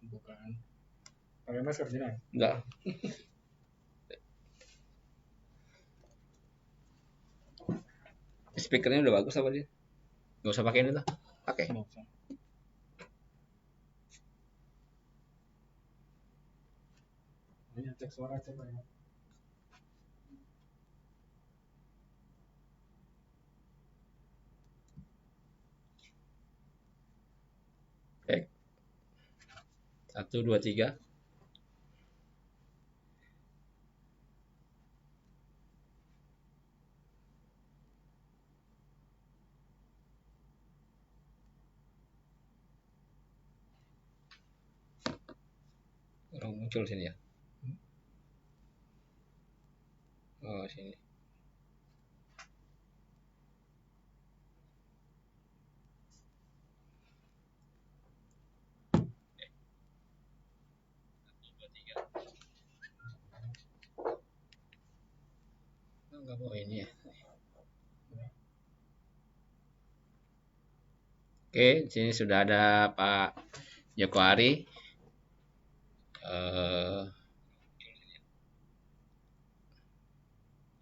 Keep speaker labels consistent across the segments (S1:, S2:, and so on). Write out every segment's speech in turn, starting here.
S1: Bukan. Pakai masker Jinan?
S2: Enggak. Speakernya udah bagus apa dia? Nggak usah pakai ini tuh. Pakai.
S1: Nggak usah. Ini cek suara coba ya.
S2: Cek. 1, 2, 3. Orang muncul sini ya. Oh, sini. Enggak bawa ini ya. Oke, di sini sudah ada Pak Joko Ari.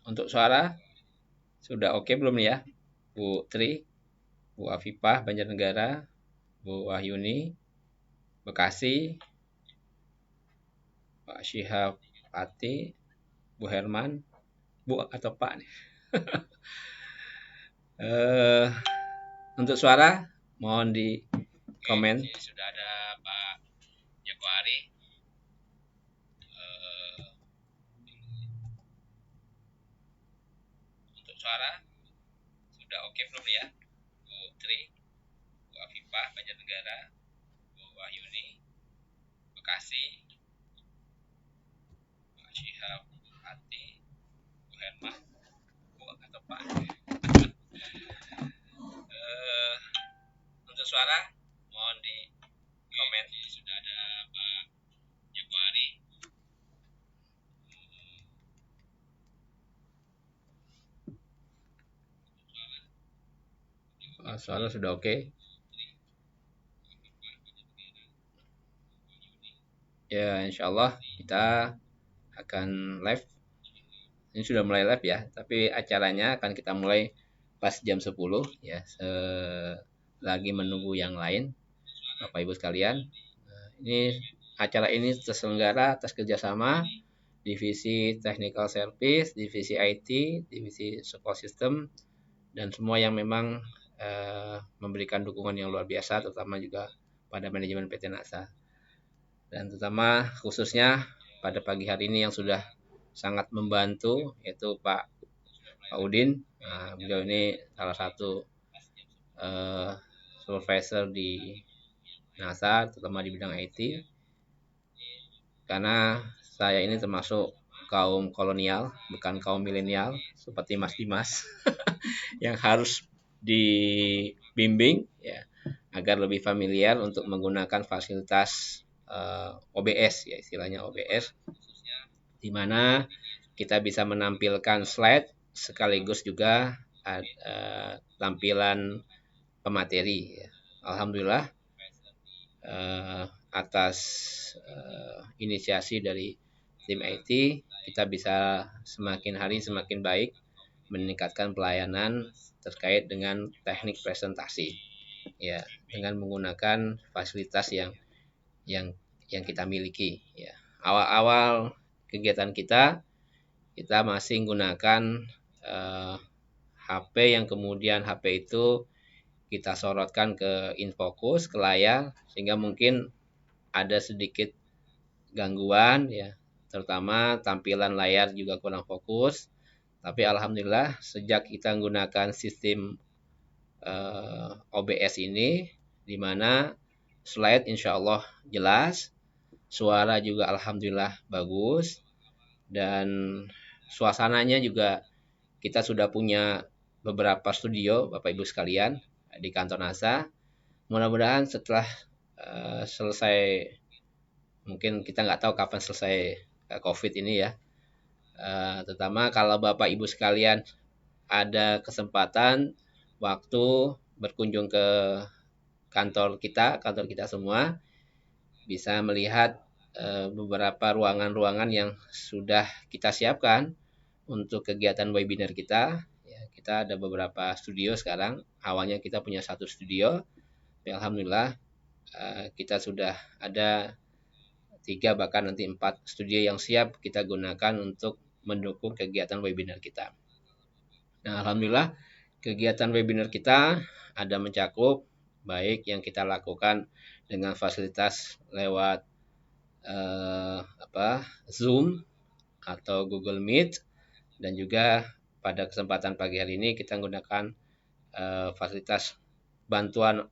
S2: Untuk suara sudah oke belum ya? Bu Tri, Bu Afifah Banjarnegara, Bu Wahyuni Bekasi, Pak Syihab Pati, Bu Herman, Bu atau Pak nih. Untuk suara mohon di komen. Sudah ada Pak Joko Ari. Untuk suara sudah oke belum ya? Bu Tri, Bu Afifah Banjarnegara, Bu Wahyuni Bekasi, Pak Syihab Pati, Bu Herman, Bu atau Pak. Untuk suara mohon di komen. Sudah ada Pak Joko Ari. Suara sudah oke. Ya, insya Allah kita akan live. Ini sudah mulai live ya, tapi acaranya akan kita mulai pas jam 10 ya. Lagi menunggu yang lain, Bapak Ibu sekalian. Ini acara ini terselenggara atas kerjasama Divisi Technical Service, Divisi IT, Divisi Support System, dan semua yang memang memberikan dukungan yang luar biasa, terutama juga pada manajemen PT NASA. Dan terutama khususnya pada pagi hari ini yang sudah sangat membantu, yaitu Pak Udin. Beliau ini salah satu supervisor di NASA, terutama di bidang IT. Karena saya ini termasuk kaum kolonial, bukan kaum milenial, seperti Mas Dimas, yang harus dibimbing ya, agar lebih familiar untuk menggunakan fasilitas OBS ya, istilahnya OBS, di mana kita bisa menampilkan slide sekaligus juga tampilan pemateri ya. Alhamdulillah atas inisiasi dari tim IT kita bisa semakin hari semakin baik meningkatkan pelayanan terkait dengan teknik presentasi ya, dengan menggunakan fasilitas yang kita miliki ya. Awal-awal kegiatan kita masih menggunakan HP yang kemudian HP itu kita sorotkan ke infocus, ke layar, sehingga mungkin ada sedikit gangguan ya, terutama tampilan layar juga kurang fokus. Tapi alhamdulillah sejak kita menggunakan sistem OBS ini, di mana slide insya Allah jelas, suara juga alhamdulillah bagus, dan suasananya juga kita sudah punya beberapa studio Bapak Ibu sekalian di kantor NASA. Mudah-mudahan setelah selesai, mungkin kita nggak tahu kapan selesai COVID ini ya. Terutama kalau Bapak Ibu sekalian ada kesempatan waktu berkunjung ke kantor kita semua, bisa melihat beberapa ruangan-ruangan yang sudah kita siapkan untuk kegiatan webinar kita. Ya, kita ada beberapa studio sekarang. Awalnya kita punya satu studio, alhamdulillah kita sudah ada 3 bahkan nanti 4 studio yang siap kita gunakan untuk mendukung kegiatan webinar kita. Nah, alhamdulillah kegiatan webinar kita ada mencakup baik yang kita lakukan dengan fasilitas lewat Zoom atau Google Meet, dan juga pada kesempatan pagi hari ini kita menggunakan fasilitas bantuan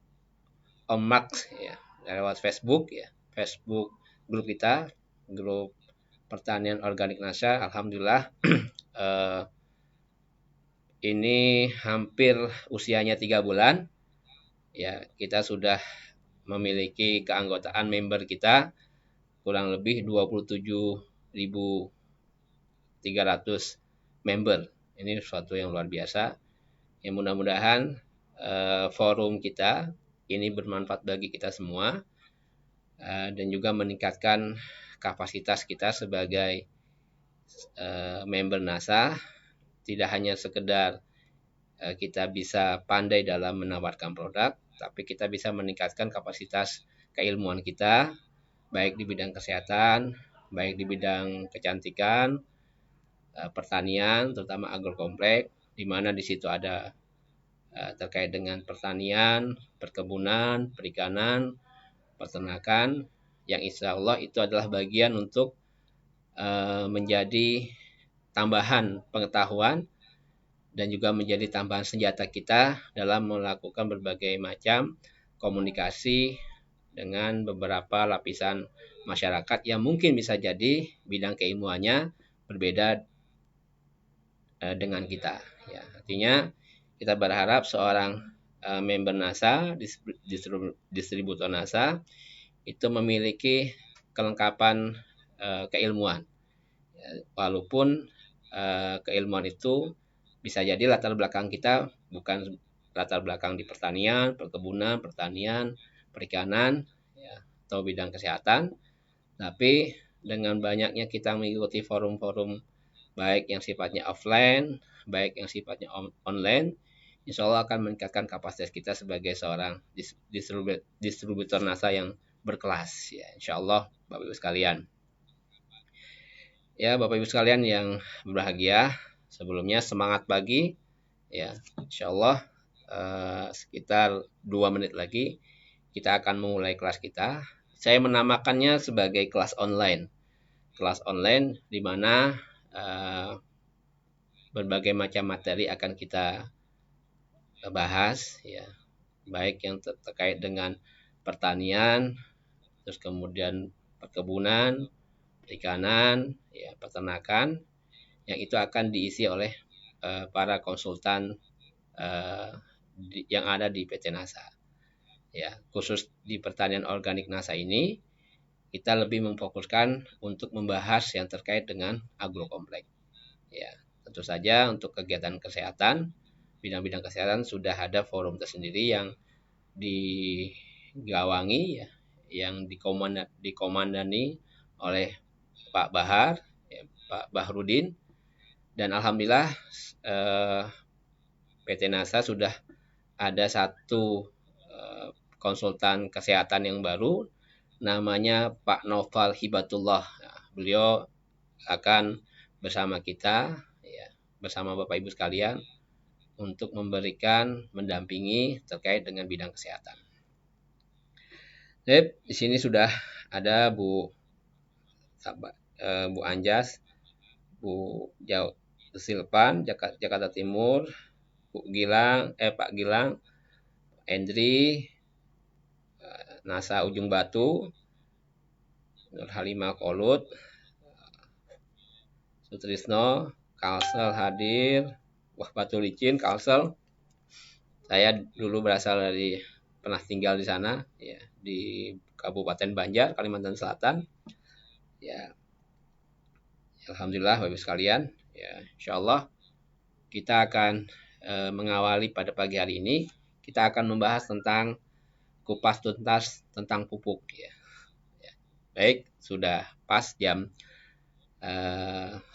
S2: Om Max ya, lewat Facebook ya, Facebook grup kita, grup pertanian organik NASA. Alhamdulillah ini hampir usianya 3 bulan ya, kita sudah memiliki keanggotaan member kita kurang lebih 27.300 member. Ini sesuatu yang luar biasa. Yang mudah-mudahan forum kita ini bermanfaat bagi kita semua dan juga meningkatkan kapasitas kita sebagai member NASA. Tidak hanya sekedar kita bisa pandai dalam menawarkan produk, tapi kita bisa meningkatkan kapasitas keilmuan kita, baik di bidang kesehatan, baik di bidang kecantikan, pertanian, terutama agrokompleks, di mana di situ ada terkait dengan pertanian, perkebunan, perikanan, peternakan, yang insya Allah itu adalah bagian untuk menjadi tambahan pengetahuan dan juga menjadi tambahan senjata kita dalam melakukan berbagai macam komunikasi dengan beberapa lapisan masyarakat yang mungkin bisa jadi bidang keilmuannya berbeda dengan kita. Ya, artinya kita berharap seorang member NASA, distributor NASA itu memiliki kelengkapan keilmuan. Walaupun keilmuan itu bisa jadi latar belakang kita bukan latar belakang di pertanian, perkebunan, perikanan, ya, atau bidang kesehatan, tapi dengan banyaknya kita mengikuti forum-forum baik yang sifatnya offline, baik yang sifatnya online, insya Allah akan meningkatkan kapasitas kita sebagai seorang distributor NASA yang berkelas. Ya, insya Allah, Bapak Ibu sekalian. Ya, Bapak Ibu sekalian yang berbahagia, sebelumnya semangat pagi. Ya, insya Allah sekitar 2 menit lagi kita akan memulai kelas kita. Saya menamakannya sebagai kelas online. Kelas online di mana berbagai macam materi akan kita bahas, ya, baik yang terkait dengan pertanian, terus kemudian perkebunan, perikanan, ya, peternakan, yang itu akan diisi oleh para konsultan yang ada di PT NASA. Ya, khusus di pertanian organik NASA ini kita lebih memfokuskan untuk membahas yang terkait dengan agrokompleks. Ya, tentu saja untuk kegiatan kesehatan, bidang-bidang kesehatan sudah ada forum tersendiri yang digawangi, ya, yang dikomandani oleh Pak Bahar, ya, Pak Bahrudin, dan alhamdulillah PT NASA sudah ada satu konsultan kesehatan yang baru, namanya Pak Noval Hibatullah. Nah, beliau akan bersama kita, ya, bersama Bapak Ibu sekalian, untuk memberikan, mendampingi terkait dengan bidang kesehatan. Jadi, di sini sudah ada Bu Anjas, Bu Silpan, Jakarta Timur, Pak Gilang, Endri, NASA Ujung Batu, Nur Halimah Kolut, Sutrisno, Kalsel hadir, Wah Batu Licin, Kalsel. Saya dulu pernah tinggal di sana, ya, di Kabupaten Banjar, Kalimantan Selatan. Ya, alhamdulillah Bapak Ibu sekalian, ya, insya Allah kita akan mengawali pada pagi hari ini. Kita akan membahas tentang kupas tuntas tentang pupuk. Ya. Baik, sudah pas jam 10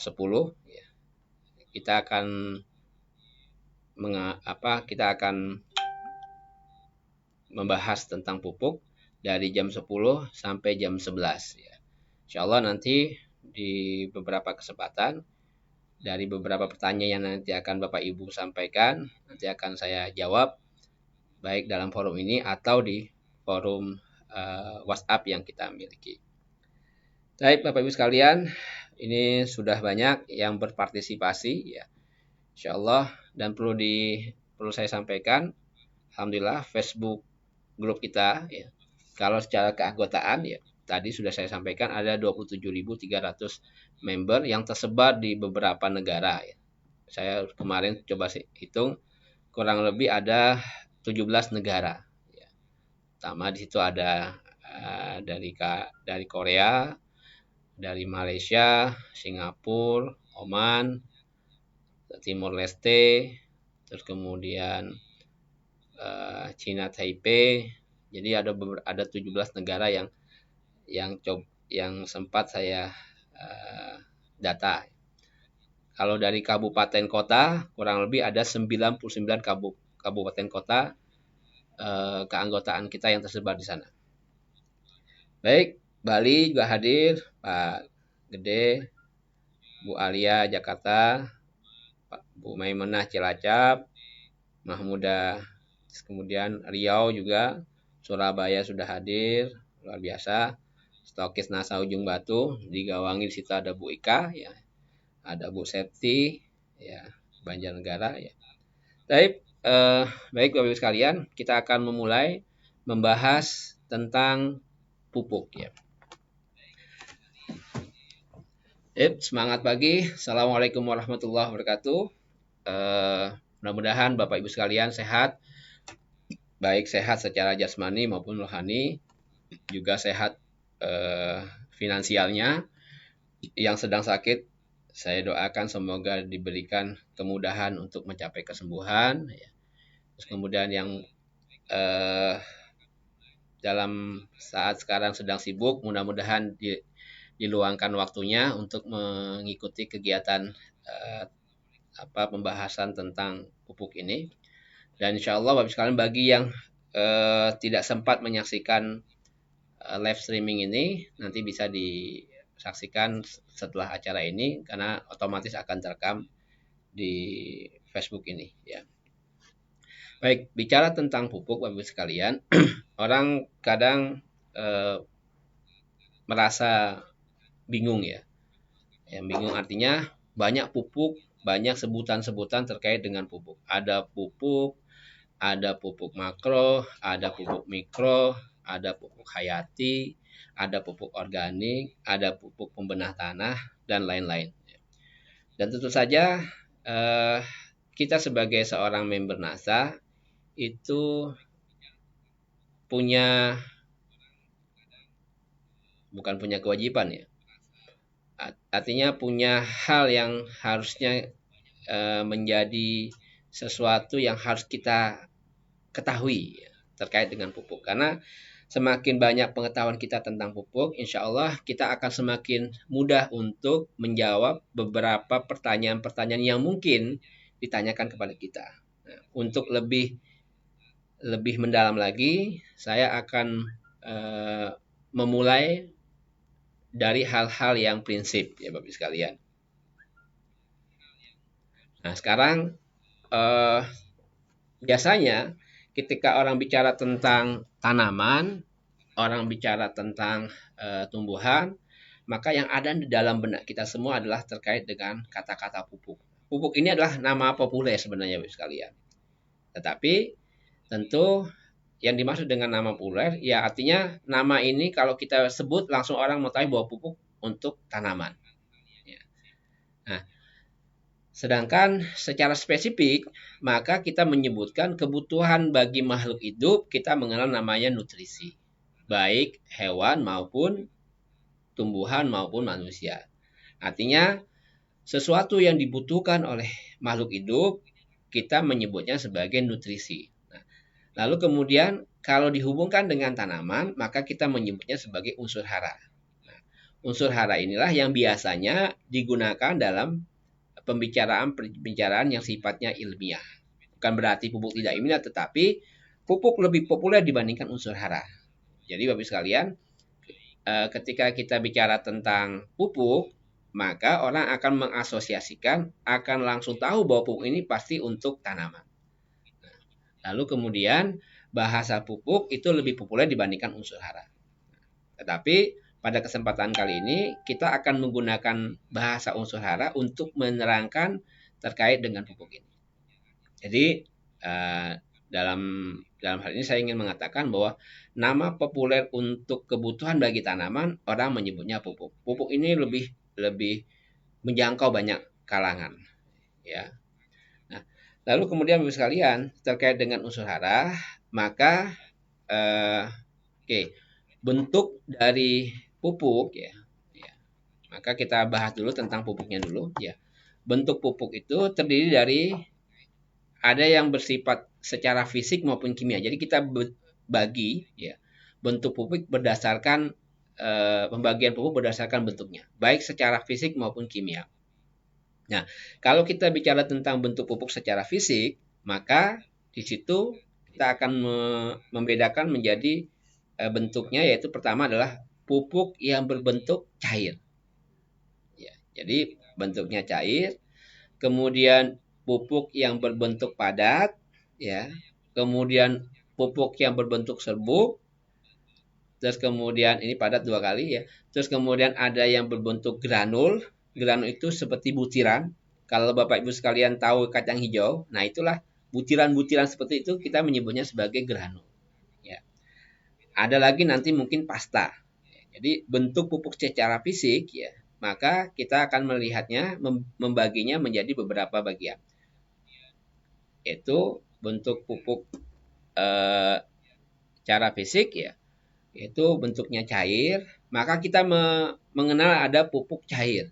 S2: ya. Kita akan kita akan membahas tentang pupuk dari jam 10 sampai jam 11 ya. Insya Allah nanti di beberapa kesempatan dari beberapa pertanyaan yang nanti akan Bapak Ibu sampaikan, nanti akan saya jawab baik dalam forum ini atau di forum WhatsApp yang kita miliki. Baik Bapak Ibu sekalian, ini sudah banyak yang berpartisipasi ya. Insya Allah, dan perlu saya sampaikan, alhamdulillah Facebook grup kita ya. Kalau secara keanggotaan ya, tadi sudah saya sampaikan ada 27.300 member yang tersebar di beberapa negara ya. Saya kemarin coba hitung kurang lebih ada 17 negara ya. Pertama di situ ada dari Korea, dari Malaysia, Singapura, Oman, Timor Leste, terus kemudian Cina Taipei. Jadi ada 17 negara yang sempat saya data. Kalau dari kabupaten kota kurang lebih ada 99 kabupaten kota keanggotaan kita yang tersebar di sana. Baik, Bali juga hadir, Pak Gede, Bu Alia Jakarta, Bu Maimunah Cilacap, Mahmudah, kemudian Riau juga, Surabaya sudah hadir, luar biasa. Stokis Nasa Ujung Batu, digawangi di situ ada Bu Ika, ya, ada Bu Septi, ya, Banjarnegara, ya. Baik, baik Bapak Ibu sekalian, kita akan memulai membahas tentang pupuk, ya. Semangat pagi, Assalamualaikum warahmatullahi wabarakatuh. Mudah-mudahan Bapak Ibu sekalian sehat, baik sehat secara jasmani maupun rohani, juga sehat finansialnya. Yang sedang sakit, saya doakan semoga diberikan kemudahan untuk mencapai kesembuhan. Ya. Terus kemudian yang dalam saat sekarang sedang sibuk, mudah-mudahan diluangkan waktunya untuk mengikuti kegiatan pembahasan tentang pupuk ini. Dan insya Allah Bapak sekalian bagi yang tidak sempat menyaksikan live streaming ini, nanti bisa disaksikan setelah acara ini karena otomatis akan terekam di Facebook ini ya. Baik, bicara tentang pupuk Bapak sekalian, orang kadang merasa bingung ya. Yang bingung artinya banyak pupuk, banyak sebutan-sebutan terkait dengan pupuk. Ada pupuk makro, ada pupuk mikro, ada pupuk hayati, ada pupuk organik, ada pupuk pembenah tanah, dan lain-lain. Dan tentu saja kita sebagai seorang member NASA itu bukan punya kewajiban ya. Artinya punya hal yang harusnya menjadi sesuatu yang harus kita ketahui ya, terkait dengan pupuk. Karena semakin banyak pengetahuan kita tentang pupuk, insya Allah kita akan semakin mudah untuk menjawab beberapa pertanyaan-pertanyaan yang mungkin ditanyakan kepada kita. Nah, untuk lebih mendalam lagi, saya akan memulai dari hal-hal yang prinsip ya Bapak sekalian. Nah sekarang biasanya ketika orang bicara tentang tanaman, orang bicara tentang tumbuhan, maka yang ada di dalam benak kita semua adalah terkait dengan kata-kata pupuk. Pupuk ini adalah nama populer sebenarnya Bapak sekalian. Tetapi tentu yang dimaksud dengan nama populer, ya artinya nama ini kalau kita sebut langsung orang mau tahu bahwa pupuk untuk tanaman. Ya. Nah, sedangkan secara spesifik, maka kita menyebutkan kebutuhan bagi makhluk hidup, kita mengenal namanya nutrisi. Baik hewan maupun tumbuhan maupun manusia. Artinya, sesuatu yang dibutuhkan oleh makhluk hidup, kita menyebutnya sebagai nutrisi. Nah, lalu kemudian, kalau dihubungkan dengan tanaman, maka kita menyebutnya sebagai unsur hara. unsur hara inilah yang biasanya digunakan dalam pembicaraan yang sifatnya ilmiah. Bukan berarti pupuk tidak ilmiah, tetapi pupuk lebih populer dibandingkan unsur hara. Jadi Bapak sekalian, ketika kita bicara tentang pupuk, maka orang akan mengasosiasikan, akan langsung tahu bahwa pupuk ini pasti untuk tanaman. Lalu kemudian bahasa pupuk itu lebih populer dibandingkan unsur hara. Tetapi pada kesempatan kali ini kita akan menggunakan bahasa unsur hara untuk menerangkan terkait dengan pupuk ini. Jadi dalam hal ini saya ingin mengatakan bahwa nama populer untuk kebutuhan bagi tanaman orang menyebutnya pupuk. Pupuk ini lebih menjangkau banyak kalangan, ya. Nah, lalu kemudian Bapak sekalian terkait dengan unsur hara, maka bentuk dari pupuk ya. Maka kita bahas dulu tentang pupuknya dulu ya. Bentuk pupuk itu terdiri dari ada yang bersifat secara fisik maupun kimia. Jadi kita bagi ya bentuk pupuk berdasarkan pembagian pupuk berdasarkan bentuknya, baik secara fisik maupun kimia. Nah, kalau kita bicara tentang bentuk pupuk secara fisik, maka di situ kita akan membedakan menjadi bentuknya, yaitu pertama adalah pupuk yang berbentuk cair. Ya, jadi bentuknya cair. Kemudian pupuk yang berbentuk padat, ya. Kemudian pupuk yang berbentuk serbuk. Terus kemudian ini padat 2 kali ya. Terus kemudian ada yang berbentuk granul. Granul itu seperti butiran. Kalau Bapak Ibu sekalian tahu kacang hijau, nah itulah butiran-butiran seperti itu kita menyebutnya sebagai granul. Ya. Ada lagi nanti mungkin pasta. Jadi bentuk pupuk secara fisik ya, maka kita akan melihatnya membaginya menjadi beberapa bagian. Yaitu bentuk pupuk secara fisik ya, yaitu bentuknya cair, maka kita mengenal ada pupuk cair.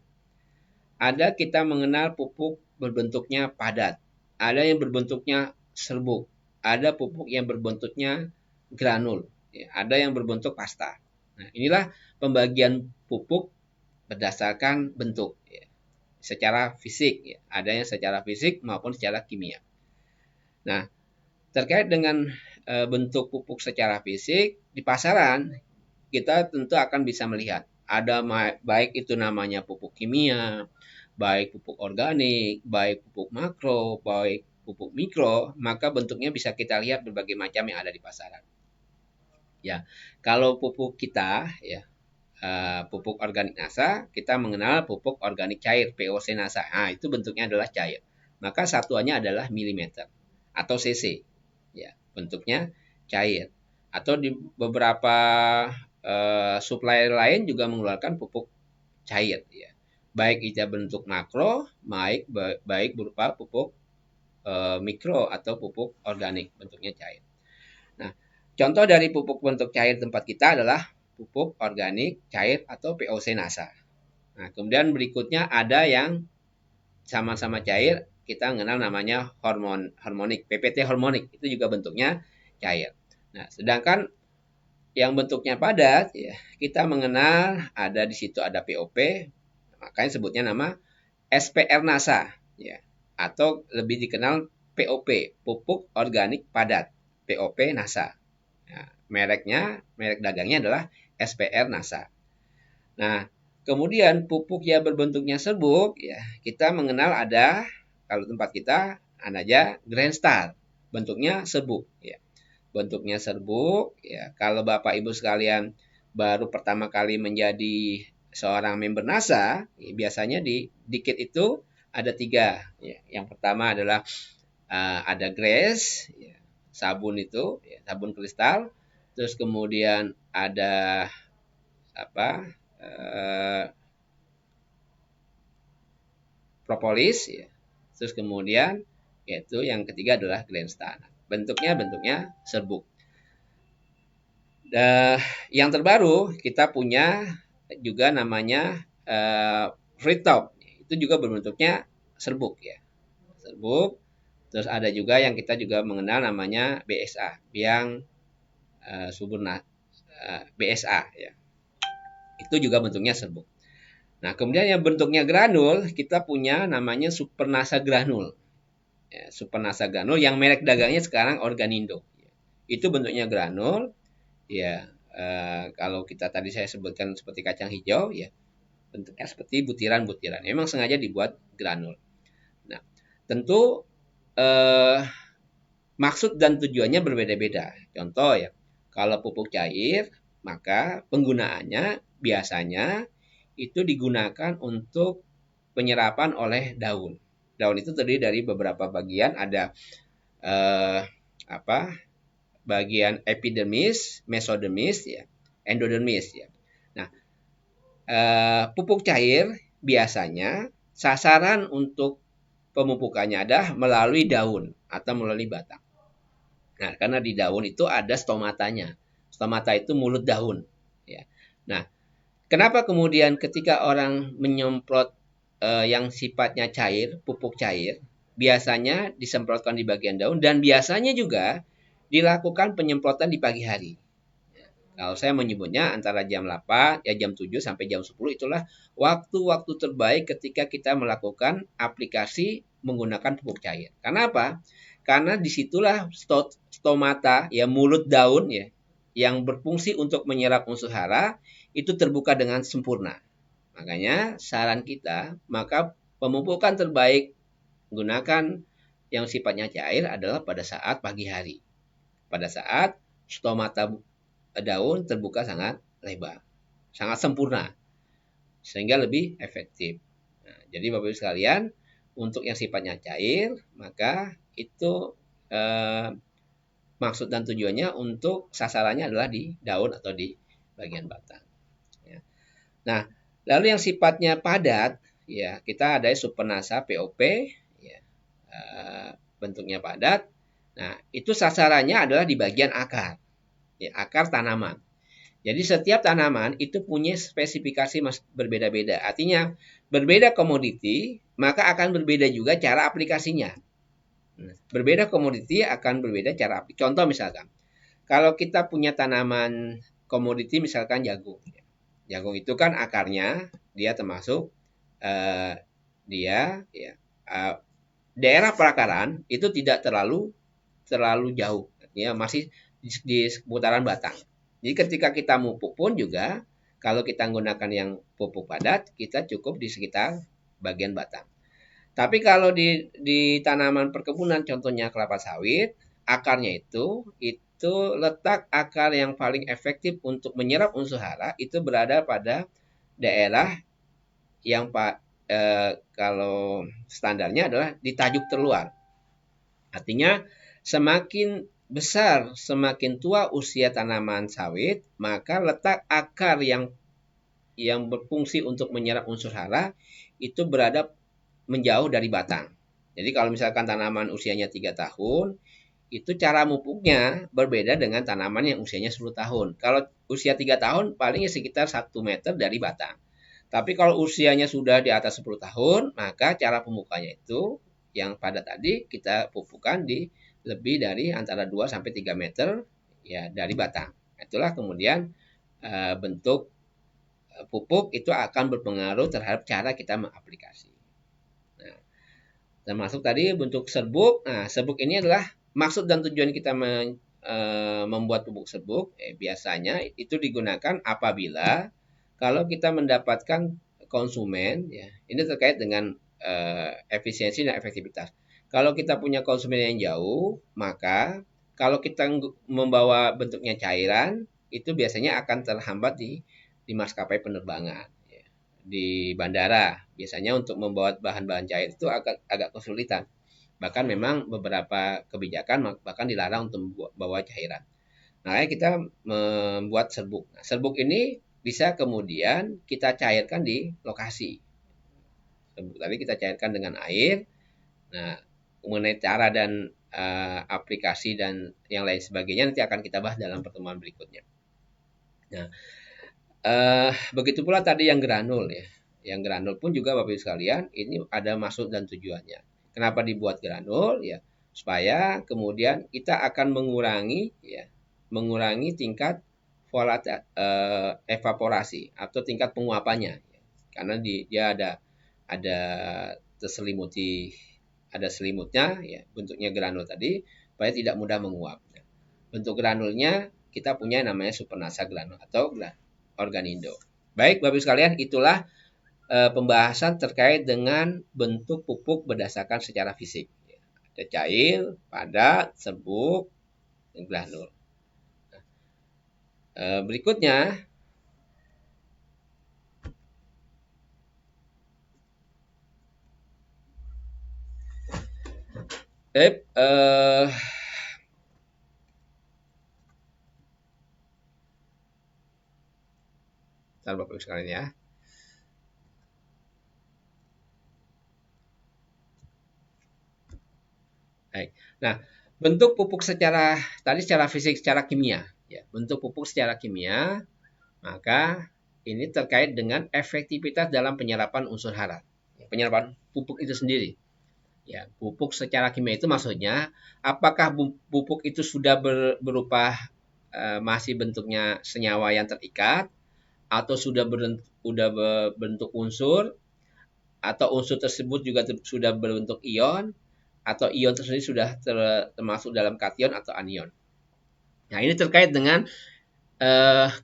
S2: Ada kita mengenal pupuk berbentuknya padat. Ada yang berbentuknya serbuk. Ada pupuk yang berbentuknya granul. Ya, ada yang berbentuk pasta. Nah, inilah pembagian pupuk berdasarkan bentuk. Ya. Secara fisik. Ya. Ada yang secara fisik maupun secara kimia. Nah, terkait dengan bentuk pupuk secara fisik, di pasaran kita tentu akan bisa melihat. Ada baik itu namanya pupuk kimia, baik pupuk organik, baik pupuk makro, baik pupuk mikro, maka bentuknya bisa kita lihat berbagai macam yang ada di pasaran. Ya, kalau pupuk kita, ya, pupuk organik NASA, kita mengenal pupuk organik cair, POC NASA. Nah, itu bentuknya adalah cair. Maka satuannya adalah milimeter atau cc. Ya, bentuknya cair. Atau di beberapa supplier lain juga mengeluarkan pupuk cair. Ya. Baik itu bentuk makro, baik berupa pupuk mikro atau pupuk organik, bentuknya cair. Nah, contoh dari pupuk bentuk cair tempat kita adalah pupuk organik cair atau POC NASA. Nah, kemudian berikutnya ada yang sama-sama cair, kita mengenal namanya harmonik, PPT harmonik, itu juga bentuknya cair. Nah, sedangkan yang bentuknya padat, ya, kita mengenal ada di situ ada POP, makanya sebutnya nama SPR NASA, ya, atau lebih dikenal POP, pupuk organik padat, POP NASA. Nah, merek dagangnya adalah SPR NASA. Nah, kemudian pupuk yang berbentuknya serbuk, ya, kita mengenal ada, kalau tempat kita ada aja Grand Star, bentuknya serbuk, ya. Bentuknya serbuk, ya. Kalau Bapak Ibu sekalian baru pertama kali menjadi seorang member NASA, ya, biasanya di kit itu ada 3. Ya. Yang pertama adalah ada Grace, ya, sabun itu, ya, sabun kristal. Terus kemudian ada apa? Propolis, ya. Terus kemudian yaitu yang ketiga adalah Grand Star. Bentuknya serbuk. Yang terbaru kita punya juga namanya Free Top. Itu juga berbentuknya serbuk ya. Serbuk. Terus ada juga yang kita juga mengenal namanya BSA, biang subur BSA ya. Itu juga bentuknya serbuk. Nah, kemudian yang bentuknya granul, kita punya namanya Supernasa granul. Ya, Supernasa granul yang merek dagangnya sekarang Organindo. Itu bentuknya granul. Ya, kalau kita tadi saya sebutkan seperti kacang hijau, ya bentuknya seperti butiran-butiran. Memang sengaja dibuat granul. Nah, tentu maksud dan tujuannya berbeda-beda. Contoh ya, kalau pupuk cair, maka penggunaannya biasanya itu digunakan untuk penyerapan oleh daun. Daun itu terdiri dari beberapa bagian, ada eh, apa? Bagian epidermis, mesodermis, ya, endodermis, ya. Nah, pupuk cair biasanya sasaran untuk pemupukannya adalah melalui daun atau melalui batang. Nah, karena di daun itu ada stomatanya. Stomata itu mulut daun. Ya. Nah, kenapa kemudian ketika orang menyemprot yang sifatnya cair, pupuk cair, biasanya disemprotkan di bagian daun dan biasanya juga dilakukan penyemprotan di pagi hari. Kalau saya menyebutnya antara jam 8, ya jam 7 sampai jam 10 itulah waktu-waktu terbaik ketika kita melakukan aplikasi menggunakan pupuk cair. Karena apa? Karena disitulah stomata, ya mulut daun ya, yang berfungsi untuk menyerap unsur hara itu terbuka dengan sempurna. Makanya saran kita, maka pemupukan terbaik gunakan yang sifatnya cair adalah pada saat pagi hari. Pada saat stomata daun terbuka sangat lebar, sangat sempurna, sehingga lebih efektif. Nah, jadi Bapak Ibu sekalian, untuk yang sifatnya cair, maka itu maksud dan tujuannya untuk sasarannya adalah di daun atau di bagian batang. Ya. Nah, lalu yang sifatnya padat, ya kita ada Supernasa POP, ya, bentuknya padat. Nah, itu sasarannya adalah di bagian akar, ya, akar tanaman. Jadi setiap tanaman itu punya spesifikasi berbeda-beda. Artinya berbeda komoditi, maka akan berbeda juga cara aplikasinya. Berbeda komoditi akan berbeda cara aplikasi. Contoh misalkan, kalau kita punya tanaman komoditi misalkan jagung. Jagung itu kan akarnya dia termasuk dia ya, daerah perakaran itu tidak terlalu jauh, ya masih di seputaran batang. Jadi ketika kita mupuk pun juga kalau kita menggunakan yang pupuk padat, kita cukup di sekitar bagian batang. Tapi kalau di tanaman perkebunan, contohnya kelapa sawit, akarnya itu letak akar yang paling efektif untuk menyerap unsur hara itu berada pada daerah yang kalau standarnya adalah di tajuk terluar. Artinya semakin besar, semakin tua usia tanaman sawit, maka letak akar yang berfungsi untuk menyerap unsur hara itu berada menjauh dari batang. Jadi kalau misalkan tanaman usianya 3 tahun, itu cara mupuknya berbeda dengan tanaman yang usianya 10 tahun. Kalau usia 3 tahun, palingnya sekitar 1 meter dari batang. Tapi kalau usianya sudah di atas 10 tahun, maka cara pemukanya itu yang pada tadi kita pupukkan di lebih dari antara 2 sampai 3 meter ya dari batang. Itulah kemudian bentuk pupuk itu akan berpengaruh terhadap cara kita mengaplikasi. Nah, termasuk tadi bentuk serbuk. Nah, serbuk ini adalah maksud dan tujuan kita membuat pupuk serbuk. Biasanya itu digunakan apabila kalau kita mendapatkan konsumen, ya ini terkait dengan efisiensi dan efektivitas. Kalau kita punya konsumen yang jauh, maka kalau kita membawa bentuknya cairan, itu biasanya akan terhambat di maskapai penerbangan, ya. Di bandara biasanya untuk membawa bahan-bahan cair itu agak kesulitan. Bahkan memang beberapa kebijakan bahkan dilarang untuk membawa cairan. Nah, kita membuat serbuk. Nah, serbuk ini bisa kemudian kita cairkan di lokasi. Serbuk tadi kita cairkan dengan air. Nah, mengenai cara dan aplikasi dan yang lain sebagainya nanti akan kita bahas dalam pertemuan berikutnya. Nah, begitu pula tadi yang granul ya. Yang granul pun juga Bapak Ibu sekalian ini ada maksud dan tujuannya. Kenapa dibuat granul ya? Supaya kemudian kita akan mengurangi tingkat evaporasi atau tingkat penguapannya, karena dia ada terselimuti, ada selimutnya, ya, bentuknya granul tadi supaya tidak mudah menguap. Bentuk granulnya kita punya namanya supernasa granul atau organindo. Baik, Bapak Ibu sekalian, itulah pembahasan terkait dengan bentuk pupuk berdasarkan secara fisik. Ada cair, padat, serbuk, dan granul. Berikutnya, bentar Bapak Ibu sekalian ya. Baik. Nah, bentuk pupuk secara fisik, secara kimia, ya. Bentuk pupuk secara kimia, maka ini terkait dengan efektivitas dalam penyerapan unsur hara. Penyerapan pupuk itu sendiri. Ya, pupuk secara kimia itu maksudnya apakah pupuk itu sudah berupa masih bentuknya senyawa yang terikat atau sudah berbentuk unsur, atau unsur tersebut juga sudah berbentuk ion, atau ion tersebut sudah termasuk dalam kation atau anion. Nah, ini terkait dengan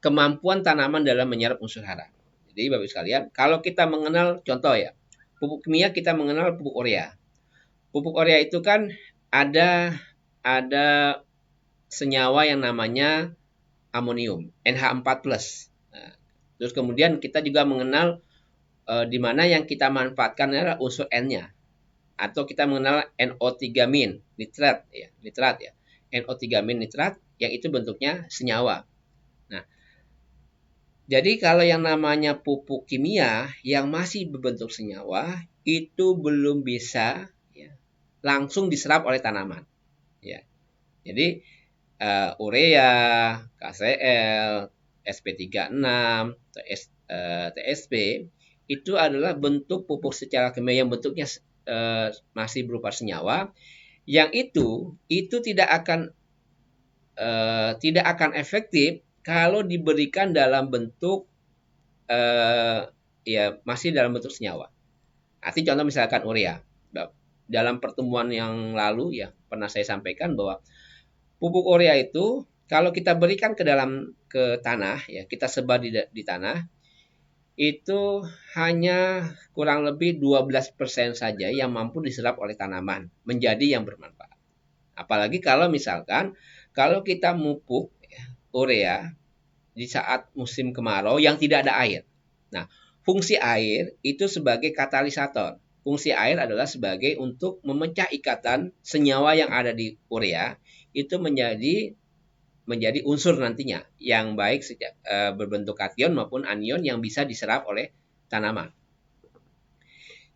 S2: kemampuan tanaman dalam menyerap unsur hara. Jadi Bapak Ibu sekalian, kalau kita mengenal contoh ya, pupuk kimia kita mengenal pupuk urea. Pupuk urea itu kan ada senyawa yang namanya amonium, NH4+. Nah, terus kemudian kita juga mengenal di mana yang kita manfaatkan adalah unsur N-nya. Atau kita mengenal NO3- nitrat ya, NO3- nitrat yang itu bentuknya senyawa. Nah, jadi kalau yang namanya pupuk kimia yang masih berbentuk senyawa itu belum bisa, ya, langsung diserap oleh tanaman. Ya. Jadi urea, KCl, SP36, TSP itu adalah bentuk pupuk secara kimia yang bentuknya masih berupa senyawa, yang itu tidak akan efektif kalau diberikan dalam bentuk ya masih dalam bentuk senyawa. Arti contoh misalkan urea. Dalam pertemuan yang lalu ya pernah saya sampaikan bahwa pupuk urea itu kalau kita berikan ke tanah, ya kita sebar di tanah, itu hanya kurang lebih 12% saja yang mampu diserap oleh tanaman menjadi yang bermanfaat. Apalagi kalau misalkan kalau kita mupuk urea di saat musim kemarau yang tidak ada air. Nah, fungsi air itu sebagai katalisator. Fungsi air adalah sebagai untuk memecah ikatan senyawa yang ada di urea itu menjadi unsur nantinya yang baik berbentuk kation maupun anion yang bisa diserap oleh tanaman.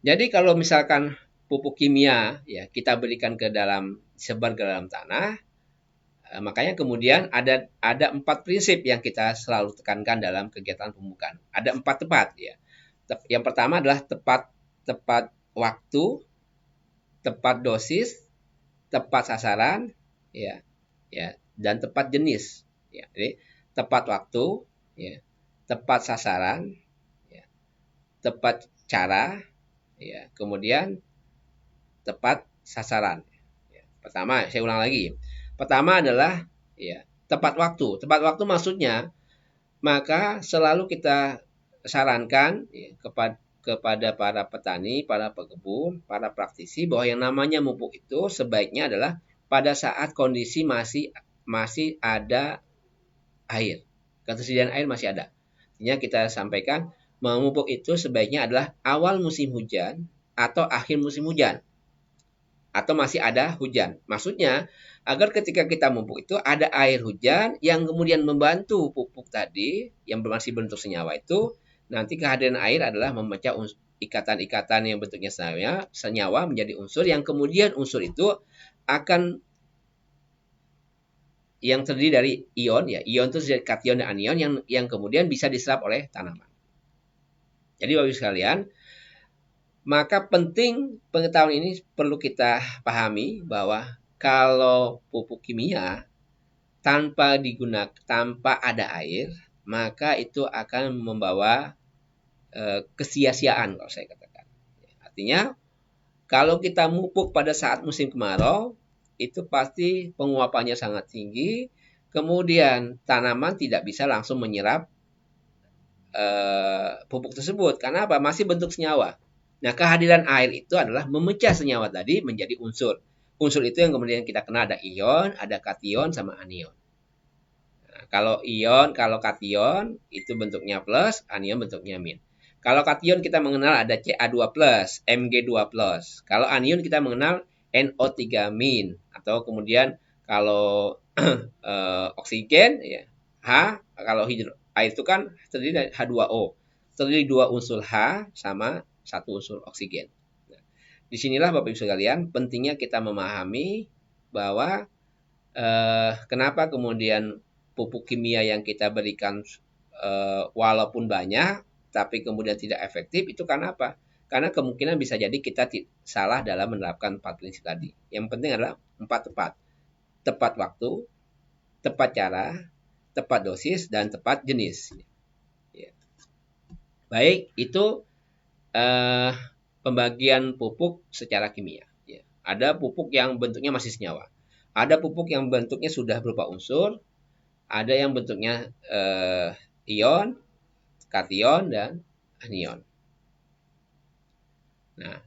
S2: Jadi kalau misalkan pupuk kimia ya kita berikan sebar ke dalam tanah, makanya kemudian ada 4 prinsip yang kita selalu tekankan dalam kegiatan pemupukan. Ada 4 tepat ya. Yang pertama adalah tepat waktu, tepat dosis, tepat sasaran, ya, dan tepat jenis. Ya, jadi tepat waktu, ya, tepat sasaran, ya, tepat cara, ya, kemudian tepat sasaran. Ya, pertama, saya ulang lagi. Pertama adalah ya tepat waktu. Tepat waktu maksudnya maka selalu kita sarankan ya, kepada para petani, para pekebun, para praktisi bahwa yang namanya mupuk itu sebaiknya adalah pada saat kondisi masih ada air. Ketersediaan air masih ada. Artinya kita sampaikan memupuk itu sebaiknya adalah awal musim hujan atau akhir musim hujan. Atau masih ada hujan. Maksudnya agar ketika kita memupuk itu ada air hujan yang kemudian membantu pupuk tadi yang masih bentuk senyawa itu, nanti kehadiran air adalah memecah ikatan-ikatan yang bentuknya senyawa menjadi unsur yang kemudian unsur itu akan yang terdiri dari ion ya. Ion itu dari kation dan anion yang kemudian bisa diserap oleh tanaman. Jadi Bapak Ibu sekalian, maka penting pengetahuan ini perlu kita pahami bahwa kalau pupuk kimia tanpa ada air, maka itu akan membawa kesia-siaan kalau saya katakan. Artinya kalau kita mupuk pada saat musim kemarau, itu pasti penguapannya sangat tinggi, kemudian tanaman tidak bisa langsung menyerap pupuk tersebut. Karena apa? Masih bentuk senyawa. Nah, kehadiran air itu adalah memecah senyawa tadi menjadi unsur. Unsur itu yang kemudian kita kenal ada ion, ada kation, sama anion. Nah, kalau kation itu bentuknya plus, anion bentuknya min. Kalau kation kita mengenal ada Ca2+, Mg2+. Kalau anion kita mengenal NO3-, atau kemudian kalau oksigen ya H, kalau air itu kan terdiri dari H2O. Terdiri dua unsur H sama satu unsur oksigen. Nah, disinilah Bapak Ibu sekalian pentingnya kita memahami bahwa kenapa kemudian pupuk kimia yang kita berikan walaupun banyak tapi kemudian tidak efektif itu karena apa? Karena kemungkinan bisa jadi kita salah dalam menerapkan 4 prinsip tadi. Yang penting adalah 4 tepat. Tepat waktu, tepat cara, tepat dosis, dan tepat jenis. Ya. Baik, itu pembagian pupuk secara kimia. Ya. Ada pupuk yang bentuknya masih senyawa. Ada pupuk yang bentuknya sudah berupa unsur. Ada yang bentuknya ion, kation, dan anion. Nah,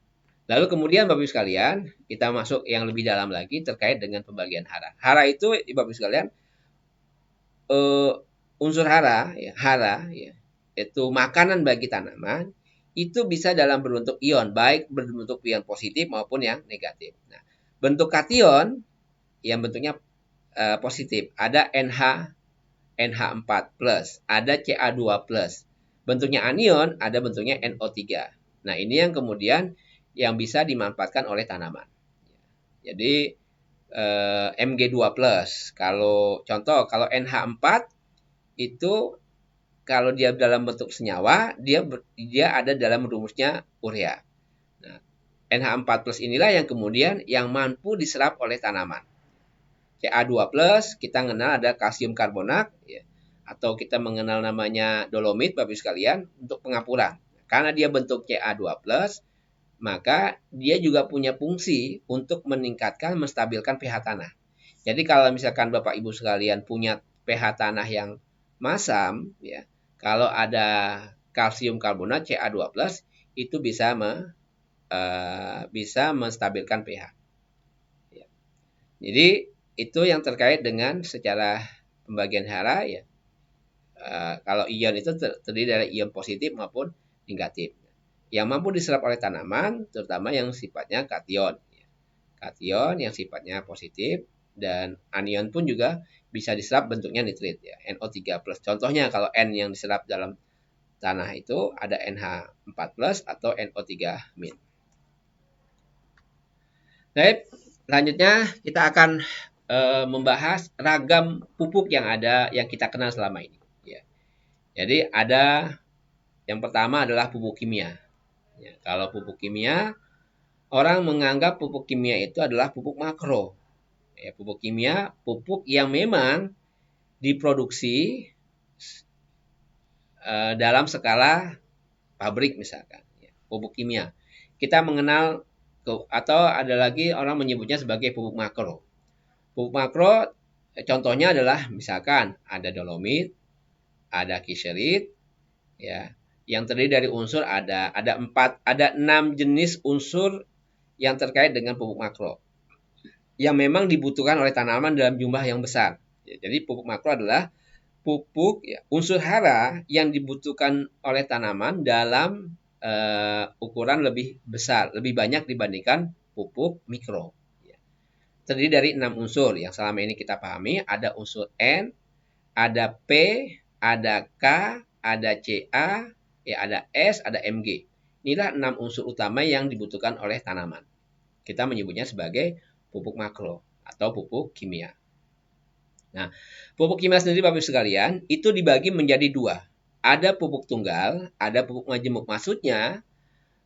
S2: lalu kemudian Bapak Ibu sekalian, kita masuk yang lebih dalam lagi terkait dengan pembagian hara. Hara itu, Bapak Ibu sekalian, unsur hara ya, itu makanan bagi tanaman, itu bisa dalam berbentuk ion, baik berbentuk ion positif maupun yang negatif. Nah, bentuk kation yang bentuknya positif, ada NH4+, ada Ca2+. Bentuknya anion, ada bentuknya NO3. Nah, ini yang kemudian yang bisa dimanfaatkan oleh tanaman. Jadi Mg2+. Kalau NH4 itu kalau dia dalam bentuk senyawa, dia ada dalam rumusnya urea. Nah, NH4+ inilah yang kemudian yang mampu diserap oleh tanaman. Ca2+, kita mengenal ada kalsium karbonat, ya, atau kita mengenal namanya dolomit, Bapak Ibu sekalian, untuk pengapuran. Karena dia bentuk Ca2+, maka dia juga punya fungsi untuk meningkatkan, menstabilkan pH tanah. Jadi kalau misalkan Bapak Ibu sekalian punya pH tanah yang masam, ya, kalau ada kalsium karbonat Ca2+, itu bisa menstabilkan pH. Ya. Jadi itu yang terkait dengan secara pembagian hara ya. Kalau ion itu terdiri dari ion positif maupun negatif. Yang mampu diserap oleh tanaman, terutama yang sifatnya kation. Kation yang sifatnya positif, dan anion pun juga bisa diserap bentuknya nitrit ya, NO3+. Contohnya kalau N yang diserap dalam tanah itu ada NH4+ atau NO3-. Baik, selanjutnya kita akan membahas ragam pupuk yang ada yang kita kenal selama ini. Ya. Jadi ada yang pertama adalah pupuk kimia. Ya, kalau pupuk kimia, orang menganggap pupuk kimia itu adalah pupuk makro. Ya, pupuk kimia, pupuk yang memang diproduksi dalam skala pabrik misalkan. Ya, pupuk kimia. Kita mengenal atau ada lagi orang menyebutnya sebagai pupuk makro. Pupuk makro contohnya adalah misalkan ada dolomit, ada kieserit, ya, yang terdiri dari unsur ada 6 jenis unsur yang terkait dengan pupuk makro yang memang dibutuhkan oleh tanaman dalam jumlah yang besar. Ya, jadi pupuk makro adalah pupuk ya, unsur hara yang dibutuhkan oleh tanaman dalam ukuran lebih besar, lebih banyak dibandingkan pupuk mikro. Terdiri dari 6 unsur yang selama ini kita pahami. Ada unsur N, ada P, ada K, ada Ca, ya, ada S, ada Mg. Inilah 6 unsur utama yang dibutuhkan oleh tanaman. Kita menyebutnya sebagai pupuk makro atau pupuk kimia. Nah, pupuk kimia sendiri Bapak Ibu sekalian itu dibagi menjadi 2. Ada pupuk tunggal, ada pupuk majemuk. Maksudnya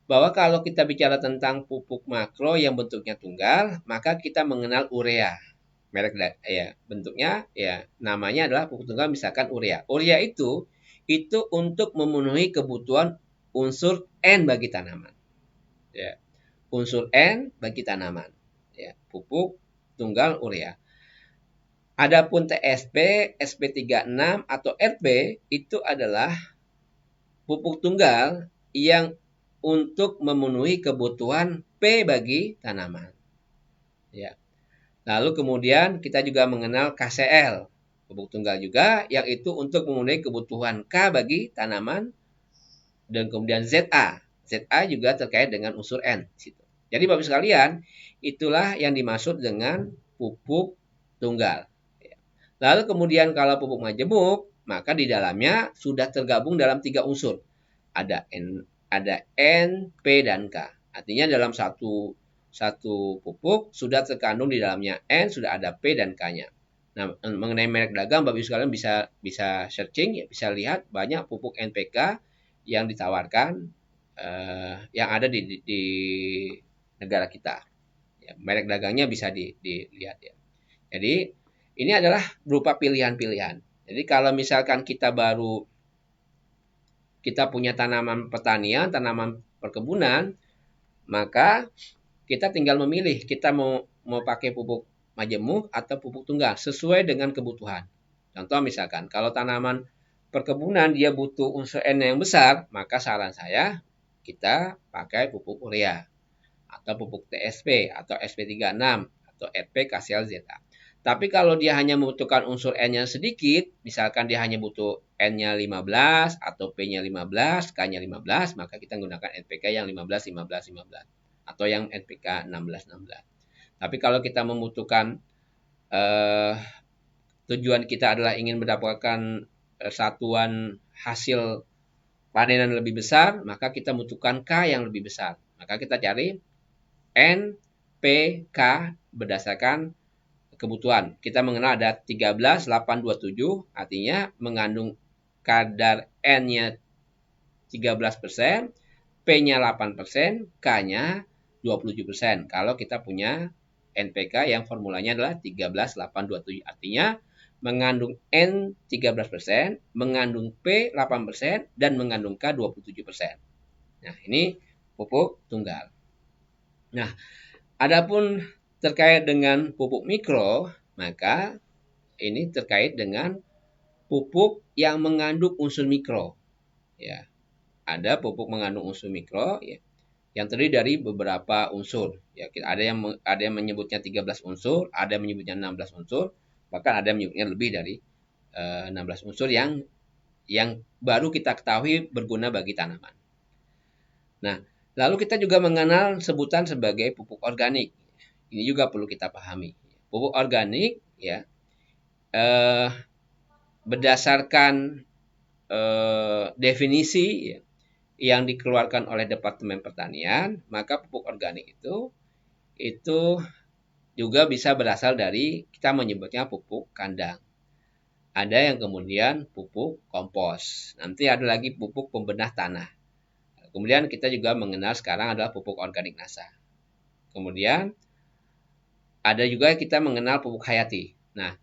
S2: bahwa kalau kita bicara tentang pupuk makro yang bentuknya tunggal, maka kita mengenal urea. bentuknya ya namanya adalah pupuk tunggal misalkan urea. Urea itu untuk memenuhi kebutuhan unsur N bagi tanaman. Ya, unsur N bagi tanaman. Ya, pupuk tunggal urea. Adapun TSP, SP36 atau RP itu adalah pupuk tunggal yang untuk memenuhi kebutuhan P bagi tanaman. Ya. Lalu kemudian kita juga mengenal KCL, pupuk tunggal juga, yang itu untuk memenuhi kebutuhan K bagi tanaman, dan kemudian ZA. ZA juga terkait dengan unsur N. Jadi Bapak sekalian, itulah yang dimaksud dengan pupuk tunggal. Lalu kemudian kalau pupuk majemuk, maka di dalamnya sudah tergabung dalam 3 unsur. Ada N, P, dan K. Artinya dalam satu pupuk sudah terkandung di dalamnya N, sudah ada P dan K-nya. Nah, mengenai merek dagang, Bapak Ibu sekalian bisa searching, ya, bisa lihat banyak pupuk NPK yang ditawarkan, yang ada di negara kita. Ya, merek dagangnya bisa dilihat ya. Jadi ini adalah berupa pilihan-pilihan. Jadi kalau misalkan kita punya tanaman pertanian, tanaman perkebunan, maka kita tinggal memilih kita mau pakai pupuk majemuk atau pupuk tunggal sesuai dengan kebutuhan. Contoh misalkan kalau tanaman perkebunan dia butuh unsur N yang besar, maka saran saya kita pakai pupuk urea atau pupuk TSP atau SP36 atau RP KCLZA. Tapi kalau dia hanya membutuhkan unsur N-nya sedikit, misalkan dia hanya butuh N-nya 15 atau P-nya 15, K-nya 15, maka kita menggunakan NPK yang 15, 15, 15 atau yang NPK 16, 16. Tapi kalau kita membutuhkan tujuan kita adalah ingin mendapatkan satuan hasil panenan lebih besar, maka kita membutuhkan K yang lebih besar. Maka kita cari N, P, K berdasarkan kebutuhan. Kita mengenal ada 13, 8, 27, artinya mengandung kadar N-nya 13%, P-nya 8%, K-nya 27%. Kalau kita punya NPK yang formulanya adalah 13, 8, 27. Artinya mengandung N 13%, mengandung P 8%, dan mengandung K 27%. Nah, ini pupuk tunggal. Nah, adapun terkait dengan pupuk mikro, maka ini terkait dengan pupuk yang mengandung unsur mikro. Ya, ada pupuk mengandung unsur mikro, ya, yang terdiri dari beberapa unsur. Ya, ada yang menyebutnya 13 unsur, ada yang menyebutnya 16 unsur, bahkan ada yang menyebutnya lebih dari 16 unsur yang baru kita ketahui berguna bagi tanaman. Nah, lalu kita juga mengenal sebutan sebagai pupuk organik. Ini juga perlu kita pahami. Pupuk organik, ya, berdasarkan definisi, ya, yang dikeluarkan oleh Departemen Pertanian, maka pupuk organik itu juga bisa berasal dari, kita menyebutnya pupuk kandang. Ada yang kemudian pupuk kompos. Nanti ada lagi pupuk pembenah tanah. Kemudian kita juga mengenal sekarang adalah pupuk organik NASA. Kemudian ada juga kita mengenal pupuk hayati. Nah,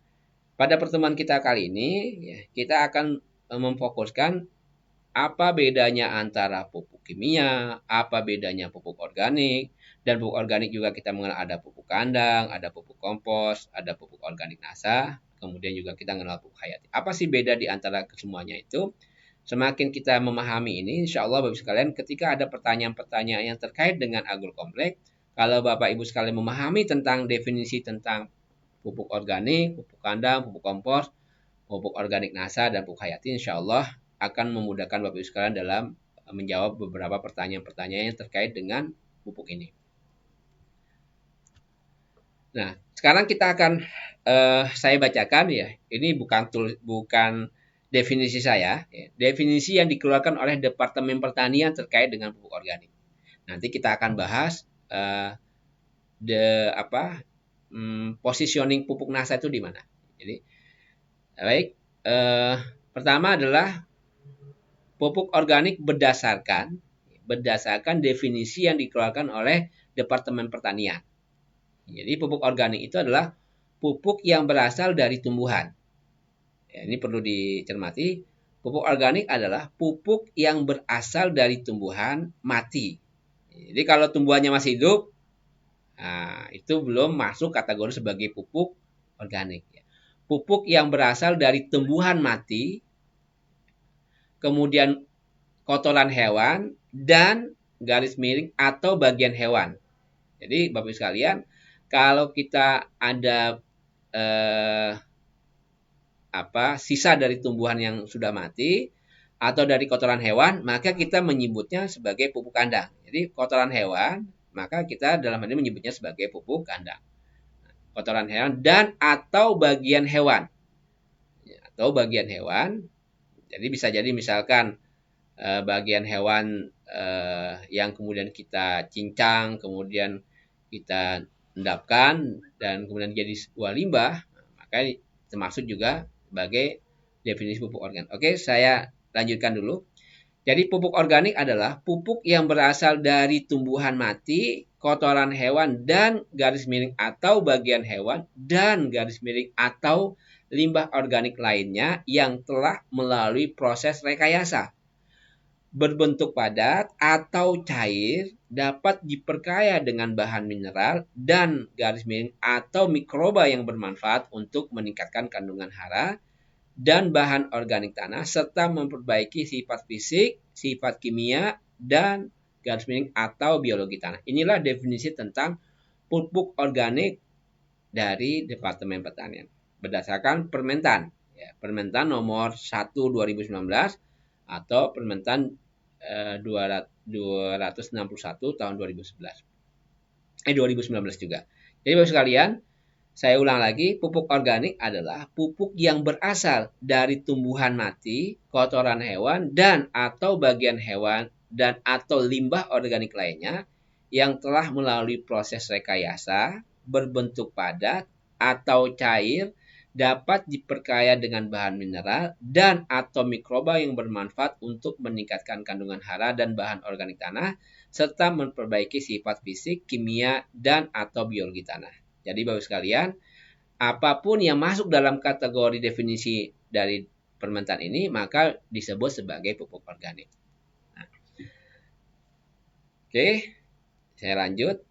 S2: pada pertemuan kita kali ini, ya, kita akan memfokuskan apa bedanya antara pupuk kimia, apa bedanya pupuk organik, dan pupuk organik juga kita mengenal ada pupuk kandang, ada pupuk kompos, ada pupuk organik NASA, kemudian juga kita mengenal pupuk hayati. Apa sih beda di antara kesemuanya itu? Semakin kita memahami ini, insya Allah Bapak Ibu sekalian, ketika ada pertanyaan-pertanyaan yang terkait dengan agrokompleks, kalau Bapak Ibu sekalian memahami tentang definisi tentang pupuk organik, pupuk kandang, pupuk kompos, pupuk organik NASA, dan pupuk hayati, insya Allah akan memudahkan Bapak Ibu sekalian dalam menjawab beberapa pertanyaan-pertanyaan yang terkait dengan pupuk ini. Nah, sekarang kita akan saya bacakan, ya. Ini bukan definisi saya, ya. Definisi yang dikeluarkan oleh Departemen Pertanian terkait dengan pupuk organik. Nanti kita akan bahas positioning pupuk NASA itu di mana. Jadi, baik. Pertama adalah pupuk organik berdasarkan definisi yang dikeluarkan oleh Departemen Pertanian. Jadi pupuk organik itu adalah pupuk yang berasal dari tumbuhan. Ya, ini perlu dicermati. Pupuk organik adalah pupuk yang berasal dari tumbuhan mati. Jadi kalau tumbuhannya masih hidup, nah, itu belum masuk kategori sebagai pupuk organik. Pupuk yang berasal dari tumbuhan mati, kemudian kotoran hewan, dan garis miring atau bagian hewan. Jadi Bapak Ibu sekalian, kalau kita ada sisa dari tumbuhan yang sudah mati atau dari kotoran hewan, maka kita menyebutnya sebagai pupuk kandang. Jadi kotoran hewan, maka kita dalam hal ini menyebutnya sebagai pupuk kandang. Kotoran hewan dan atau bagian hewan. Atau bagian hewan. Jadi bisa jadi misalkan bagian hewan yang kemudian kita cincang, kemudian kita endapkan dan kemudian jadi sebuah limbah, maka termasuk juga sebagai definisi pupuk organik. Oke, saya lanjutkan dulu. Jadi pupuk organik adalah pupuk yang berasal dari tumbuhan mati, kotoran hewan, dan garis miring atau bagian hewan, dan garis miring atau limbah organik lainnya yang telah melalui proses rekayasa. Berbentuk padat atau cair, dapat diperkaya dengan bahan mineral dan garis miring atau mikroba yang bermanfaat untuk meningkatkan kandungan hara dan bahan organik tanah serta memperbaiki sifat fisik, sifat kimia, dan garis miring atau biologi tanah. Inilah definisi tentang pupuk organik dari Departemen Pertanian berdasarkan Permentan. Ya, Permentan nomor 1 2019 atau Permentan 261 tahun 2011. 2019 juga. Jadi Bapak sekalian, saya ulang lagi, pupuk organik adalah pupuk yang berasal dari tumbuhan mati, kotoran hewan, dan atau bagian hewan, dan atau limbah organik lainnya yang telah melalui proses rekayasa, berbentuk padat, atau cair, dapat diperkaya dengan bahan mineral, dan atau mikroba yang bermanfaat untuk meningkatkan kandungan hara dan bahan organik tanah, serta memperbaiki sifat fisik, kimia, dan atau biologi tanah. Jadi Bapak sekalian, apapun yang masuk dalam kategori definisi dari Permentan ini, maka disebut sebagai pupuk organik. Nah, oke, saya lanjut.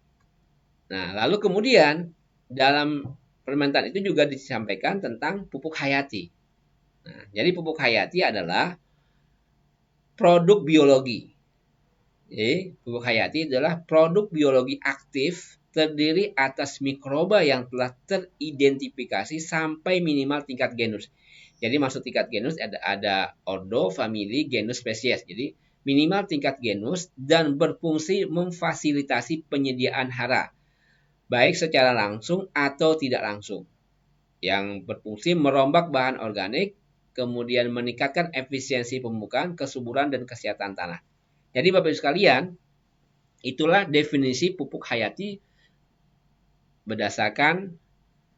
S2: Nah, lalu kemudian dalam Permentan itu juga disampaikan tentang pupuk hayati. Nah, jadi pupuk hayati adalah produk biologi. Jadi, pupuk hayati adalah produk biologi aktif terdiri atas mikroba yang telah teridentifikasi sampai minimal tingkat genus. Jadi maksud tingkat genus ada ordo, famili, genus, spesies. Jadi minimal tingkat genus dan berfungsi memfasilitasi penyediaan hara, baik secara langsung atau tidak langsung. Yang berfungsi merombak bahan organik, kemudian meningkatkan efisiensi pemupukan, kesuburan, dan kesehatan tanah. Jadi Bapak Ibu sekalian, itulah definisi pupuk hayati berdasarkan